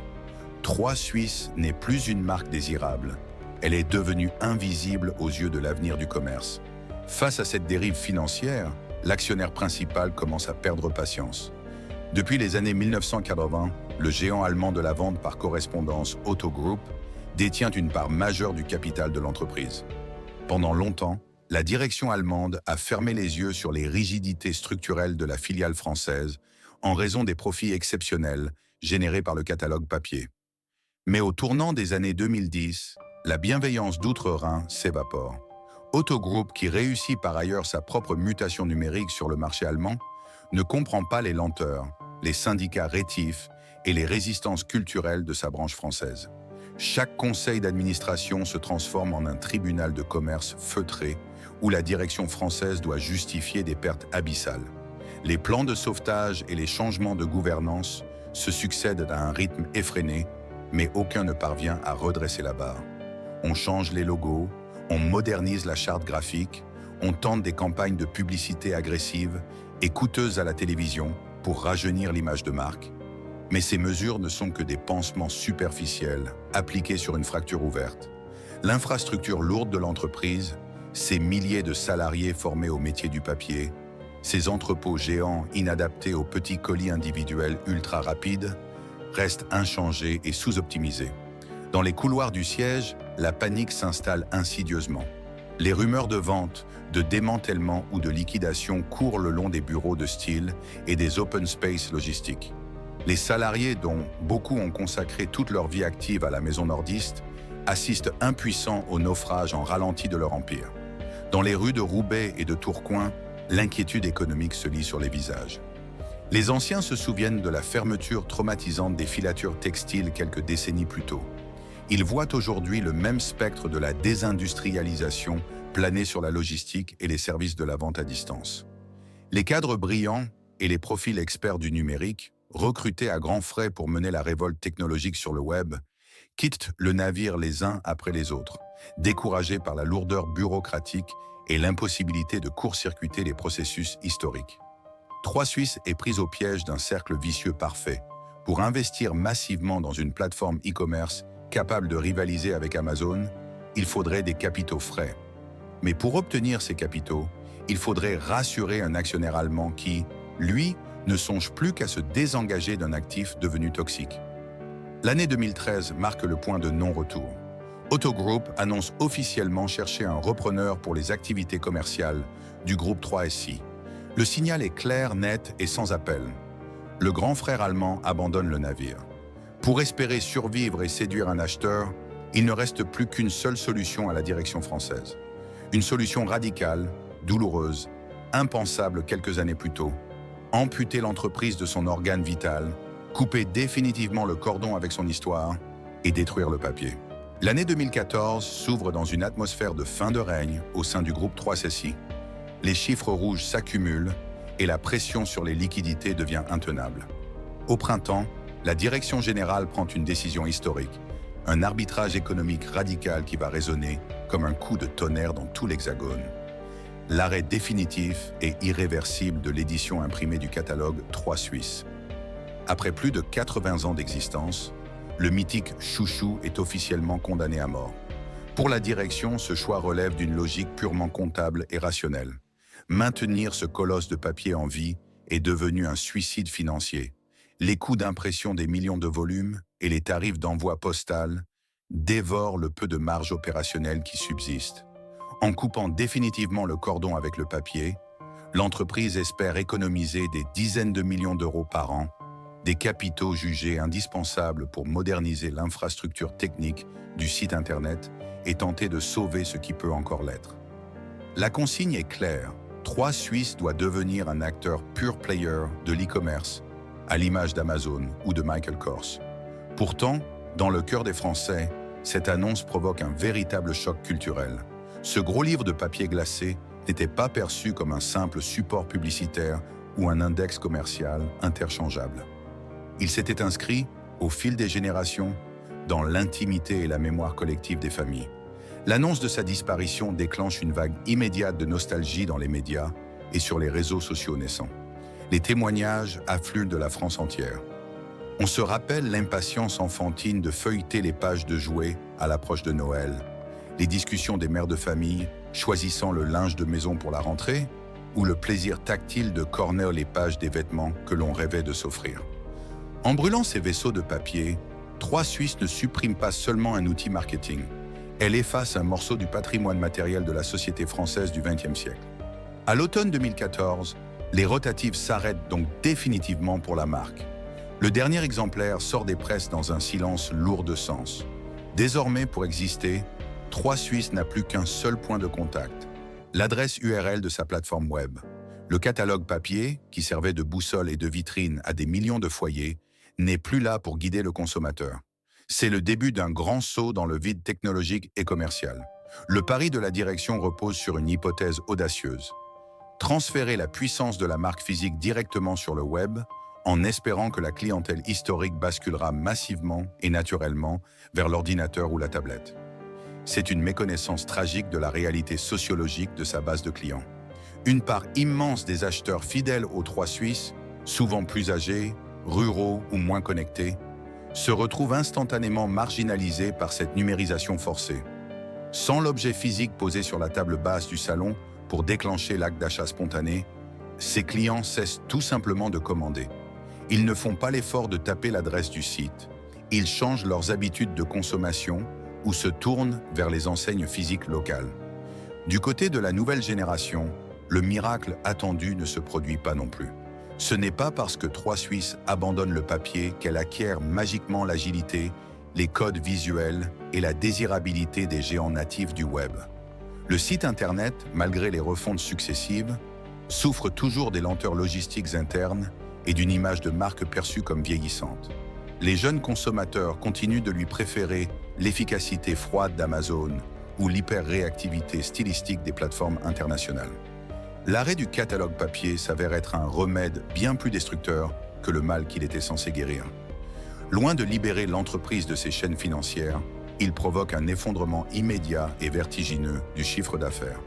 3 Suisses n'est plus une marque désirable, elle est devenue invisible aux yeux de l'avenir du commerce. Face à cette dérive financière, l'actionnaire principal commence à perdre patience. Depuis les années 1980, le géant allemand de la vente par correspondance Otto Group détient une part majeure du capital de l'entreprise. Pendant longtemps, la direction allemande a fermé les yeux sur les rigidités structurelles de la filiale française en raison des profits exceptionnels générés par le catalogue papier. Mais au tournant des années 2010, la bienveillance d'outre-Rhin s'évapore. Otto Group, qui réussit par ailleurs sa propre mutation numérique sur le marché allemand, ne comprend pas les lenteurs, les syndicats rétifs et les résistances culturelles de sa branche française. Chaque conseil d'administration se transforme en un tribunal de commerce feutré où la direction française doit justifier des pertes abyssales. Les plans de sauvetage et les changements de gouvernance se succèdent à un rythme effréné, mais aucun ne parvient à redresser la barre. On change les logos, on modernise la charte graphique, on tente des campagnes de publicité agressives et coûteuses à la télévision pour rajeunir l'image de marque. Mais ces mesures ne sont que des pansements superficiels appliqués sur une fracture ouverte. L'infrastructure lourde de l'entreprise, ces milliers de salariés formés au métier du papier, ces entrepôts géants inadaptés aux petits colis individuels ultra rapides, restent inchangés et sous-optimisés. Dans les couloirs du siège, la panique s'installe insidieusement. Les rumeurs de vente, de démantèlement ou de liquidation courent le long des bureaux de style et des open space logistiques. Les salariés, dont beaucoup ont consacré toute leur vie active à la maison nordiste, assistent impuissants au naufrage en ralenti de leur empire. Dans les rues de Roubaix et de Tourcoing, l'inquiétude économique se lit sur les visages. Les anciens se souviennent de la fermeture traumatisante des filatures textiles quelques décennies plus tôt. Ils voient aujourd'hui le même spectre de la désindustrialisation planer sur la logistique et les services de la vente à distance. Les cadres brillants et les profils experts du numérique, recrutés à grands frais pour mener la révolte technologique sur le web, quittent le navire les uns après les autres, découragés par la lourdeur bureaucratique et l'impossibilité de court-circuiter les processus historiques. 3 Suisse est prise au piège d'un cercle vicieux parfait. Pour investir massivement dans une plateforme e-commerce capable de rivaliser avec Amazon, il faudrait des capitaux frais. Mais pour obtenir ces capitaux, il faudrait rassurer un actionnaire allemand qui, lui, ne songe plus qu'à se désengager d'un actif devenu toxique. L'année 2013 marque le point de non-retour. Otto Group annonce officiellement chercher un repreneur pour les activités commerciales du groupe 3SI. Le signal est clair, net et sans appel. Le grand frère allemand abandonne le navire. Pour espérer survivre et séduire un acheteur, il ne reste plus qu'une seule solution à la direction française. Une solution radicale, douloureuse, impensable quelques années plus tôt. Amputer l'entreprise de son organe vital, couper définitivement le cordon avec son histoire et détruire le papier. L'année 2014 s'ouvre dans une atmosphère de fin de règne au sein du groupe 3SI. Les chiffres rouges s'accumulent et la pression sur les liquidités devient intenable. Au printemps, la direction générale prend une décision historique, un arbitrage économique radical qui va résonner comme un coup de tonnerre dans tout l'Hexagone. L'arrêt définitif et irréversible de l'édition imprimée du catalogue 3 Suisse. Après plus de 80 ans d'existence, le mythique chouchou est officiellement condamné à mort. Pour la direction, ce choix relève d'une logique purement comptable et rationnelle. Maintenir ce colosse de papier en vie est devenu un suicide financier. Les coûts d'impression des millions de volumes et les tarifs d'envoi postal dévorent le peu de marge opérationnelle qui subsiste. En coupant définitivement le cordon avec le papier, l'entreprise espère économiser des dizaines de millions d'euros par an, des capitaux jugés indispensables pour moderniser l'infrastructure technique du site Internet et tenter de sauver ce qui peut encore l'être. La consigne est claire, 3 Suisse doit devenir un acteur pure player de l'e-commerce, à l'image d'Amazon ou de Michael Kors. Pourtant, dans le cœur des Français, cette annonce provoque un véritable choc culturel. Ce gros livre de papier glacé n'était pas perçu comme un simple support publicitaire ou un index commercial interchangeable. Il s'était inscrit, au fil des générations, dans l'intimité et la mémoire collective des familles. L'annonce de sa disparition déclenche une vague immédiate de nostalgie dans les médias et sur les réseaux sociaux naissants. Les témoignages affluent de la France entière. On se rappelle l'impatience enfantine de feuilleter les pages de jouets à l'approche de Noël, les discussions des mères de famille choisissant le linge de maison pour la rentrée ou le plaisir tactile de corner les pages des vêtements que l'on rêvait de s'offrir. En brûlant ces vaisseaux de papier, 3 Suisse ne supprime pas seulement un outil marketing. Elle efface un morceau du patrimoine matériel de la société française du XXe siècle. À l'automne 2014, les rotatives s'arrêtent donc définitivement pour la marque. Le dernier exemplaire sort des presses dans un silence lourd de sens. Désormais, pour exister, 3 Suisse n'a plus qu'un seul point de contact, l'adresse URL de sa plateforme web. Le catalogue papier, qui servait de boussole et de vitrine à des millions de foyers, n'est plus là pour guider le consommateur. C'est le début d'un grand saut dans le vide technologique et commercial. Le pari de la direction repose sur une hypothèse audacieuse. Transférer la puissance de la marque physique directement sur le web, en espérant que la clientèle historique basculera massivement et naturellement vers l'ordinateur ou la tablette. C'est une méconnaissance tragique de la réalité sociologique de sa base de clients. Une part immense des acheteurs fidèles aux 3 Suisses, souvent plus âgés, ruraux ou moins connectés, se retrouvent instantanément marginalisés par cette numérisation forcée. Sans l'objet physique posé sur la table basse du salon pour déclencher l'acte d'achat spontané, ces clients cessent tout simplement de commander. Ils ne font pas l'effort de taper l'adresse du site. Ils changent leurs habitudes de consommation ou se tournent vers les enseignes physiques locales. Du côté de la nouvelle génération, le miracle attendu ne se produit pas non plus. Ce n'est pas parce que 3 Suisses abandonnent le papier qu'elle acquiert magiquement l'agilité, les codes visuels et la désirabilité des géants natifs du web. Le site Internet, malgré les refontes successives, souffre toujours des lenteurs logistiques internes et d'une image de marque perçue comme vieillissante. Les jeunes consommateurs continuent de lui préférer l'efficacité froide d'Amazon ou l'hyper-réactivité stylistique des plateformes internationales. L'arrêt du catalogue papier s'avère être un remède bien plus destructeur que le mal qu'il était censé guérir. Loin de libérer l'entreprise de ses chaînes financières, il provoque un effondrement immédiat et vertigineux du chiffre d'affaires.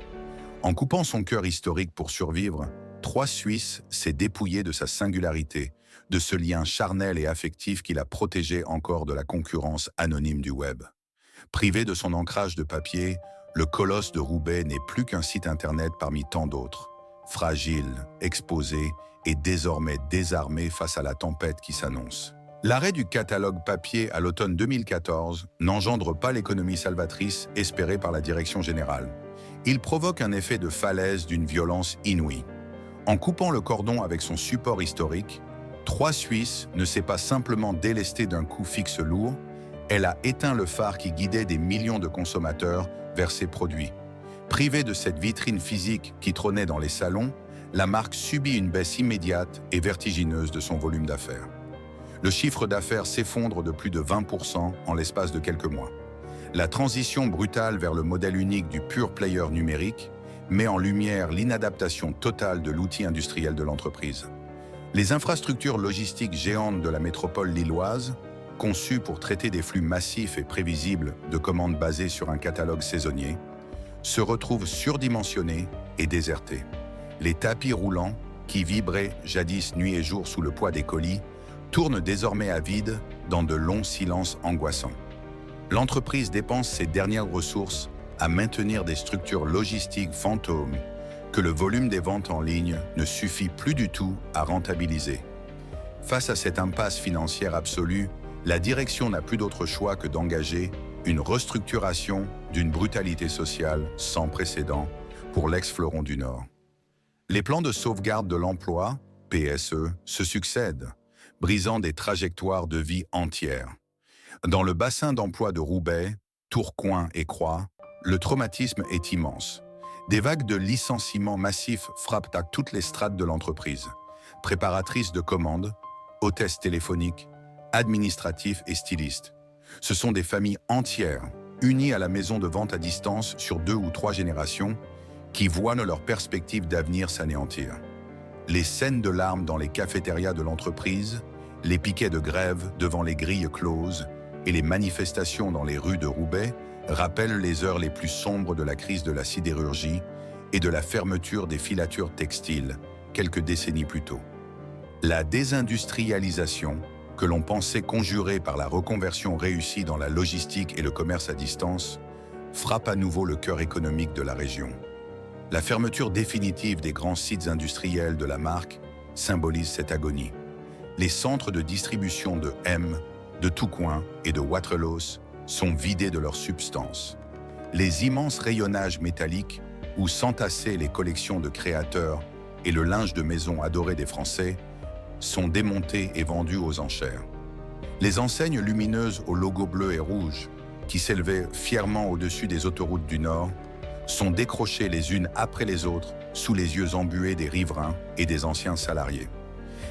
En coupant son cœur historique pour survivre, 3 Suisses s'est dépouillé de sa singularité, de ce lien charnel et affectif qui l'a protégé encore de la concurrence anonyme du web. Privé de son ancrage de papier, le colosse de Roubaix n'est plus qu'un site internet parmi tant d'autres, fragile, exposé et désormais désarmé face à la tempête qui s'annonce. L'arrêt du catalogue papier à l'automne 2014 n'engendre pas l'économie salvatrice espérée par la direction générale. Il provoque un effet de falaise d'une violence inouïe. En coupant le cordon avec son support historique, 3 Suisses ne s'est pas simplement délestée d'un coût fixe lourd, elle a éteint le phare qui guidait des millions de consommateurs vers ses produits. Privée de cette vitrine physique qui trônait dans les salons, la marque subit une baisse immédiate et vertigineuse de son volume d'affaires. Le chiffre d'affaires s'effondre de plus de 20% en l'espace de quelques mois. La transition brutale vers le modèle unique du pure player numérique met en lumière l'inadaptation totale de l'outil industriel de l'entreprise. Les infrastructures logistiques géantes de la métropole lilloise, conçues pour traiter des flux massifs et prévisibles de commandes basées sur un catalogue saisonnier, se retrouvent surdimensionnées et désertées. Les tapis roulants, qui vibraient jadis nuit et jour sous le poids des colis, tournent désormais à vide dans de longs silences angoissants. L'entreprise dépense ses dernières ressources à maintenir des structures logistiques fantômes que le volume des ventes en ligne ne suffit plus du tout à rentabiliser. Face à cette impasse financière absolue, la direction n'a plus d'autre choix que d'engager une restructuration d'une brutalité sociale sans précédent pour l'ex-fleuron du Nord. Les plans de sauvegarde de l'emploi, PSE, se succèdent, brisant des trajectoires de vie entières. Dans le bassin d'emploi de Roubaix, Tourcoing et Croix, le traumatisme est immense. Des vagues de licenciements massifs frappent à toutes les strates de l'entreprise. Préparatrices de commandes, hôtesses téléphoniques, administratifs et stylistes. Ce sont des familles entières, unies à la maison de vente à distance sur 2 ou 3 générations, qui voient leurs perspectives d'avenir s'anéantir. Les scènes de larmes dans les cafétérias de l'entreprise, les piquets de grève devant les grilles closes et les manifestations dans les rues de Roubaix rappellent les heures les plus sombres de la crise de la sidérurgie et de la fermeture des filatures textiles quelques décennies plus tôt. La désindustrialisation, que l'on pensait conjurée par la reconversion réussie dans la logistique et le commerce à distance, frappe à nouveau le cœur économique de la région. La fermeture définitive des grands sites industriels de la marque symbolise cette agonie. Les centres de distribution de M, de Tourcoing et de Waterloo sont vidés de leur substance. Les immenses rayonnages métalliques où s'entassaient les collections de créateurs et le linge de maison adoré des Français sont démontés et vendus aux enchères. Les enseignes lumineuses aux logos bleus et rouges, qui s'élevaient fièrement au-dessus des autoroutes du Nord, sont décrochées les unes après les autres sous les yeux embués des riverains et des anciens salariés.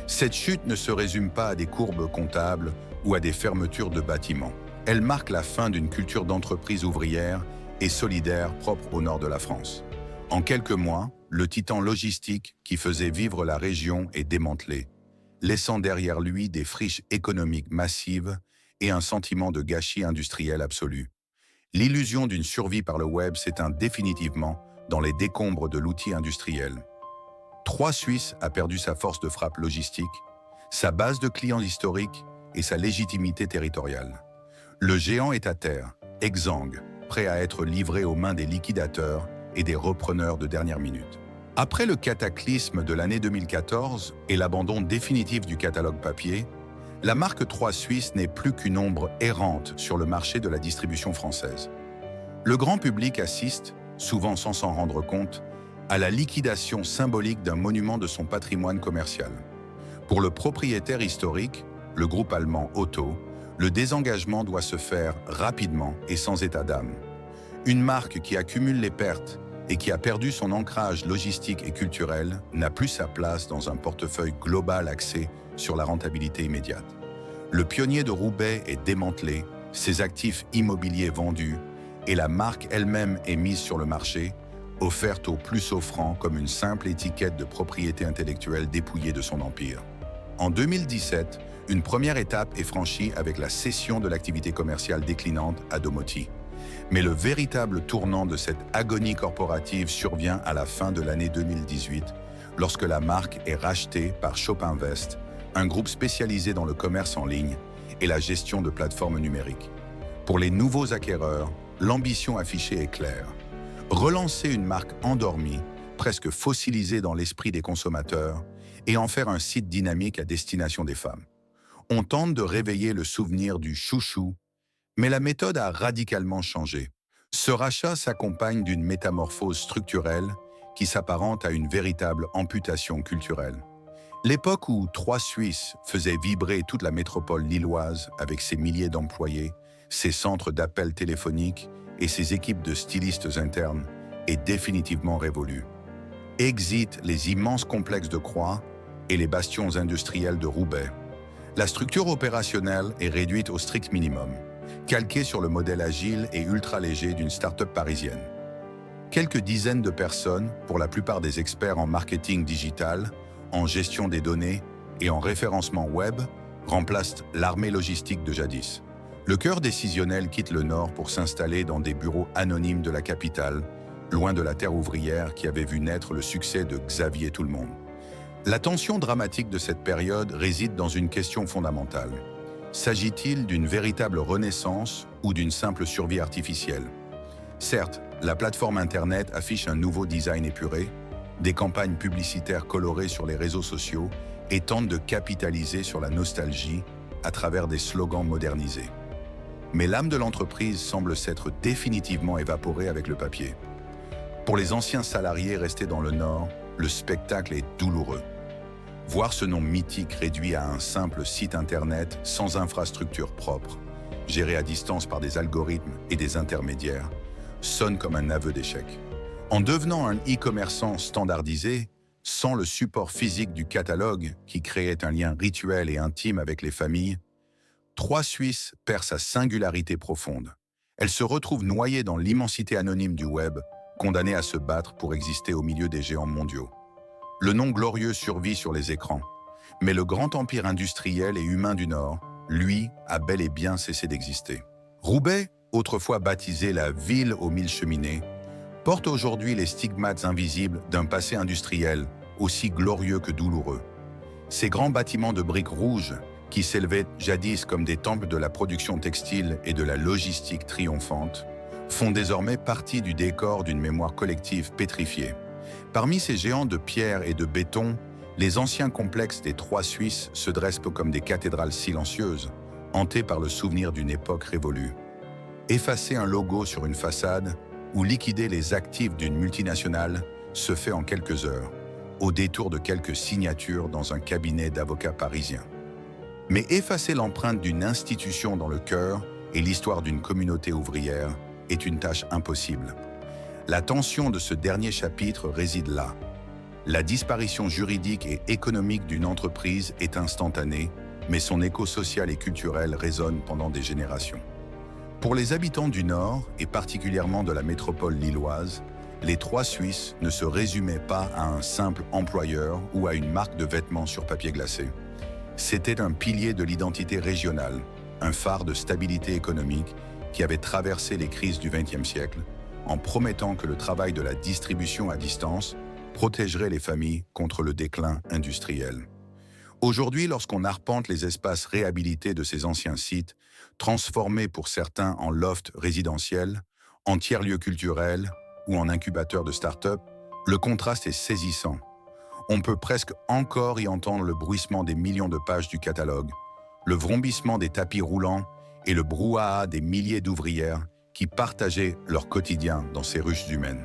Cette chute ne se résume pas à des courbes comptables ou à des fermetures de bâtiments. Elle marque la fin d'une culture d'entreprise ouvrière et solidaire propre au nord de la France. En quelques mois, le titan logistique qui faisait vivre la région est démantelé, laissant derrière lui des friches économiques massives et un sentiment de gâchis industriel absolu. L'illusion d'une survie par le web s'éteint définitivement dans les décombres de l'outil industriel. 3 Suisse a perdu sa force de frappe logistique, sa base de clients historique et sa légitimité territoriale. Le géant est à terre, exsangue, prêt à être livré aux mains des liquidateurs et des repreneurs de dernière minute. Après le cataclysme de l'année 2014 et l'abandon définitif du catalogue papier, la marque 3 Suisse n'est plus qu'une ombre errante sur le marché de la distribution française. Le grand public assiste, souvent sans s'en rendre compte, à la liquidation symbolique d'un monument de son patrimoine commercial. Pour le propriétaire historique, le groupe allemand Otto, le désengagement doit se faire rapidement et sans état d'âme. Une marque qui accumule les pertes et qui a perdu son ancrage logistique et culturel n'a plus sa place dans un portefeuille global axé sur la rentabilité immédiate. Le pionnier de Roubaix est démantelé, ses actifs immobiliers vendus et la marque elle-même est mise sur le marché, offerte au plus offrant comme une simple étiquette de propriété intellectuelle dépouillée de son empire. En 2017, une première étape est franchie avec la cession de l'activité commerciale déclinante à Domoti. Mais le véritable tournant de cette agonie corporative survient à la fin de l'année 2018, lorsque la marque est rachetée par Shopinvest, un groupe spécialisé dans le commerce en ligne et la gestion de plateformes numériques. Pour les nouveaux acquéreurs, l'ambition affichée est claire. Relancer une marque endormie, presque fossilisée dans l'esprit des consommateurs, et en faire un site dynamique à destination des femmes. On tente de réveiller le souvenir du chouchou, mais la méthode a radicalement changé. Ce rachat s'accompagne d'une métamorphose structurelle qui s'apparente à une véritable amputation culturelle. L'époque où 3 Suisses faisait vibrer toute la métropole lilloise avec ses milliers d'employés, ses centres d'appels téléphoniques et ses équipes de stylistes internes est définitivement révolue. Exit les immenses complexes de Croix et les bastions industriels de Roubaix. La structure opérationnelle est réduite au strict minimum, calquée sur le modèle agile et ultra-léger d'une start-up parisienne. Quelques dizaines de personnes, pour la plupart des experts en marketing digital, en gestion des données et en référencement web, remplacent l'armée logistique de jadis. Le cœur décisionnel quitte le Nord pour s'installer dans des bureaux anonymes de la capitale, loin de la terre ouvrière qui avait vu naître le succès de Xavier Tout-le-Monde. La tension dramatique de cette période réside dans une question fondamentale. S'agit-il d'une véritable renaissance ou d'une simple survie artificielle? Certes, la plateforme Internet affiche un nouveau design épuré, des campagnes publicitaires colorées sur les réseaux sociaux et tente de capitaliser sur la nostalgie à travers des slogans modernisés. Mais l'âme de l'entreprise semble s'être définitivement évaporée avec le papier. Pour les anciens salariés restés dans le Nord, le spectacle est douloureux. Voir ce nom mythique réduit à un simple site Internet sans infrastructure propre, géré à distance par des algorithmes et des intermédiaires, sonne comme un aveu d'échec. En devenant un e-commerçant standardisé, sans le support physique du catalogue qui créait un lien rituel et intime avec les familles, 3 Suisses perd sa singularité profonde. Elle se retrouve noyée dans l'immensité anonyme du web, condamnée à se battre pour exister au milieu des géants mondiaux. Le nom glorieux survit sur les écrans, mais le grand empire industriel et humain du Nord, lui, a bel et bien cessé d'exister. Roubaix, autrefois baptisée la ville aux 1000 cheminées, porte aujourd'hui les stigmates invisibles d'un passé industriel aussi glorieux que douloureux. Ces grands bâtiments de briques rouges, qui s'élevaient jadis comme des temples de la production textile et de la logistique triomphante, font désormais partie du décor d'une mémoire collective pétrifiée. Parmi ces géants de pierre et de béton, les anciens complexes des 3 Suisses se dressent comme des cathédrales silencieuses, hantées par le souvenir d'une époque révolue. Effacer un logo sur une façade, où liquider les actifs d'une multinationale se fait en quelques heures, au détour de quelques signatures dans un cabinet d'avocats parisiens. Mais effacer l'empreinte d'une institution dans le cœur et l'histoire d'une communauté ouvrière est une tâche impossible. La tension de ce dernier chapitre réside là. La disparition juridique et économique d'une entreprise est instantanée, mais son écho social et culturel résonne pendant des générations. Pour les habitants du Nord, et particulièrement de la métropole lilloise, les Trois Suisses ne se résumaient pas à un simple employeur ou à une marque de vêtements sur papier glacé. C'était un pilier de l'identité régionale, un phare de stabilité économique qui avait traversé les crises du XXe siècle, en promettant que le travail de la distribution à distance protégerait les familles contre le déclin industriel. Aujourd'hui, lorsqu'on arpente les espaces réhabilités de ces anciens sites, transformés pour certains en lofts résidentiels, en tiers-lieux culturels ou en incubateurs de start-up, le contraste est saisissant. On peut presque encore y entendre le bruissement des millions de pages du catalogue, le vrombissement des tapis roulants et le brouhaha des milliers d'ouvrières qui partageaient leur quotidien dans ces ruches humaines.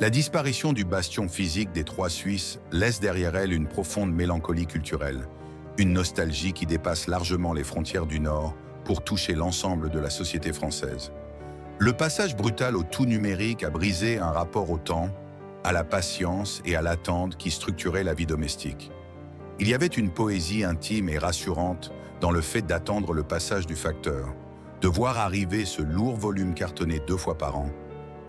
La disparition du bastion physique des Trois Suisses laisse derrière elle une profonde mélancolie culturelle, une nostalgie qui dépasse largement les frontières du Nord pour toucher l'ensemble de la société française. Le passage brutal au tout numérique a brisé un rapport au temps, à la patience et à l'attente qui structurait la vie domestique. Il y avait une poésie intime et rassurante dans le fait d'attendre le passage du facteur, de voir arriver ce lourd volume cartonné 2 fois par an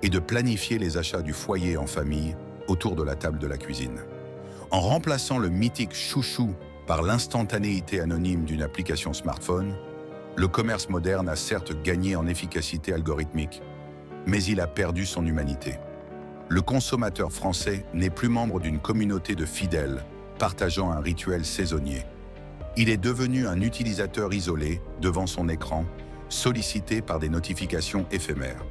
et de planifier les achats du foyer en famille autour de la table de la cuisine. En remplaçant le mythique chouchou par l'instantanéité anonyme d'une application smartphone, le commerce moderne a certes gagné en efficacité algorithmique, mais il a perdu son humanité. Le consommateur français n'est plus membre d'une communauté de fidèles partageant un rituel saisonnier. Il est devenu un utilisateur isolé devant son écran, sollicité par des notifications éphémères.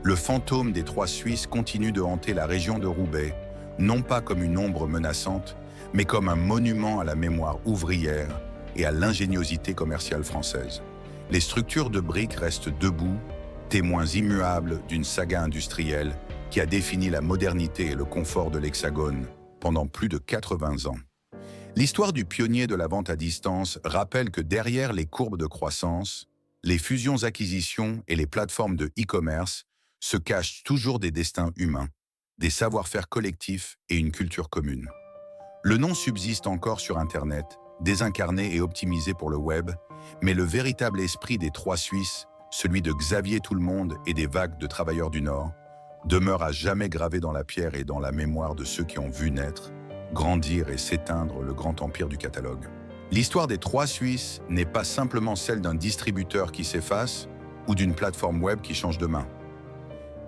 Le fantôme des Trois Suisses continue de hanter la région de Roubaix, non pas comme une ombre menaçante, mais comme un monument à la mémoire ouvrière et à l'ingéniosité commerciale française. Les structures de briques restent debout, témoins immuables d'une saga industrielle qui a défini la modernité et le confort de l'Hexagone pendant plus de 80 ans. L'histoire du pionnier de la vente à distance rappelle que derrière les courbes de croissance, les fusions-acquisitions et les plateformes de e-commerce se cachent toujours des destins humains, des savoir-faire collectifs et une culture commune. Le nom subsiste encore sur Internet, désincarné et optimisé pour le web, mais le véritable esprit des Trois Suisses, celui de Xavier Tout-le-Monde et des vagues de travailleurs du Nord, demeure à jamais gravé dans la pierre et dans la mémoire de ceux qui ont vu naître, grandir et s'éteindre le grand empire du catalogue. L'histoire des Trois Suisses n'est pas simplement celle d'un distributeur qui s'efface ou d'une plateforme web qui change de main.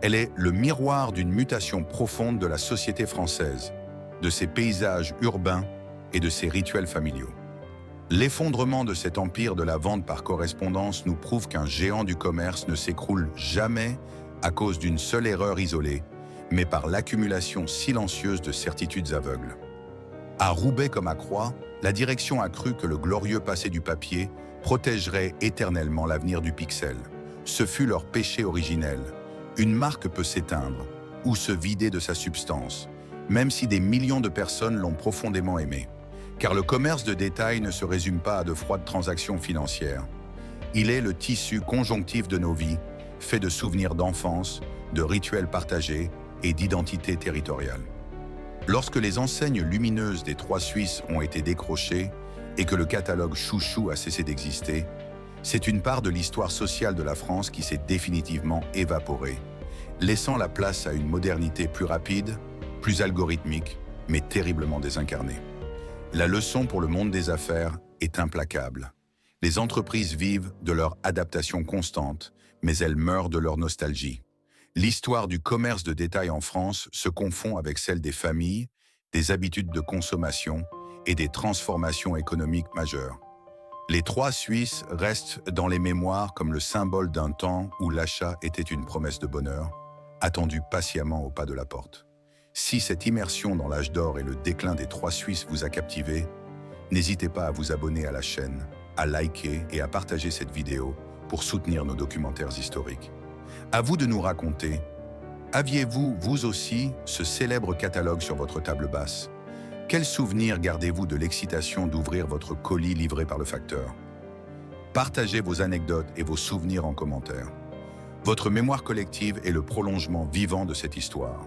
Elle est le miroir d'une mutation profonde de la société française, de ses paysages urbains et de ses rituels familiaux. L'effondrement de cet empire de la vente par correspondance nous prouve qu'un géant du commerce ne s'écroule jamais à cause d'une seule erreur isolée, mais par l'accumulation silencieuse de certitudes aveugles. À Roubaix comme à Croix, la direction a cru que le glorieux passé du papier protégerait éternellement l'avenir du pixel. Ce fut leur péché originel. Une marque peut s'éteindre ou se vider de sa substance, même si des millions de personnes l'ont profondément aimé. Car le commerce de détail ne se résume pas à de froides transactions financières. Il est le tissu conjonctif de nos vies, fait de souvenirs d'enfance, de rituels partagés et d'identité territoriale. Lorsque les enseignes lumineuses des Trois Suisses ont été décrochées et que le catalogue chouchou a cessé d'exister, c'est une part de l'histoire sociale de la France qui s'est définitivement évaporée, laissant la place à une modernité plus rapide, plus algorithmique, mais terriblement désincarnée. La leçon pour le monde des affaires est implacable. Les entreprises vivent de leur adaptation constante, mais elles meurent de leur nostalgie. L'histoire du commerce de détail en France se confond avec celle des familles, des habitudes de consommation et des transformations économiques majeures. Les Trois Suisses restent dans les mémoires comme le symbole d'un temps où l'achat était une promesse de bonheur, attendue patiemment au pas de la porte. Si cette immersion dans l'âge d'or et le déclin des Trois Suisses vous a captivé, n'hésitez pas à vous abonner à la chaîne, à liker et à partager cette vidéo pour soutenir nos documentaires historiques. À vous de nous raconter, Aviez-vous, vous aussi, ce célèbre catalogue sur votre table basse? Quel souvenir gardez-vous de l'excitation d'ouvrir votre colis livré par le facteur? Partagez vos anecdotes et vos souvenirs en commentaire. Votre mémoire collective est le prolongement vivant de cette histoire.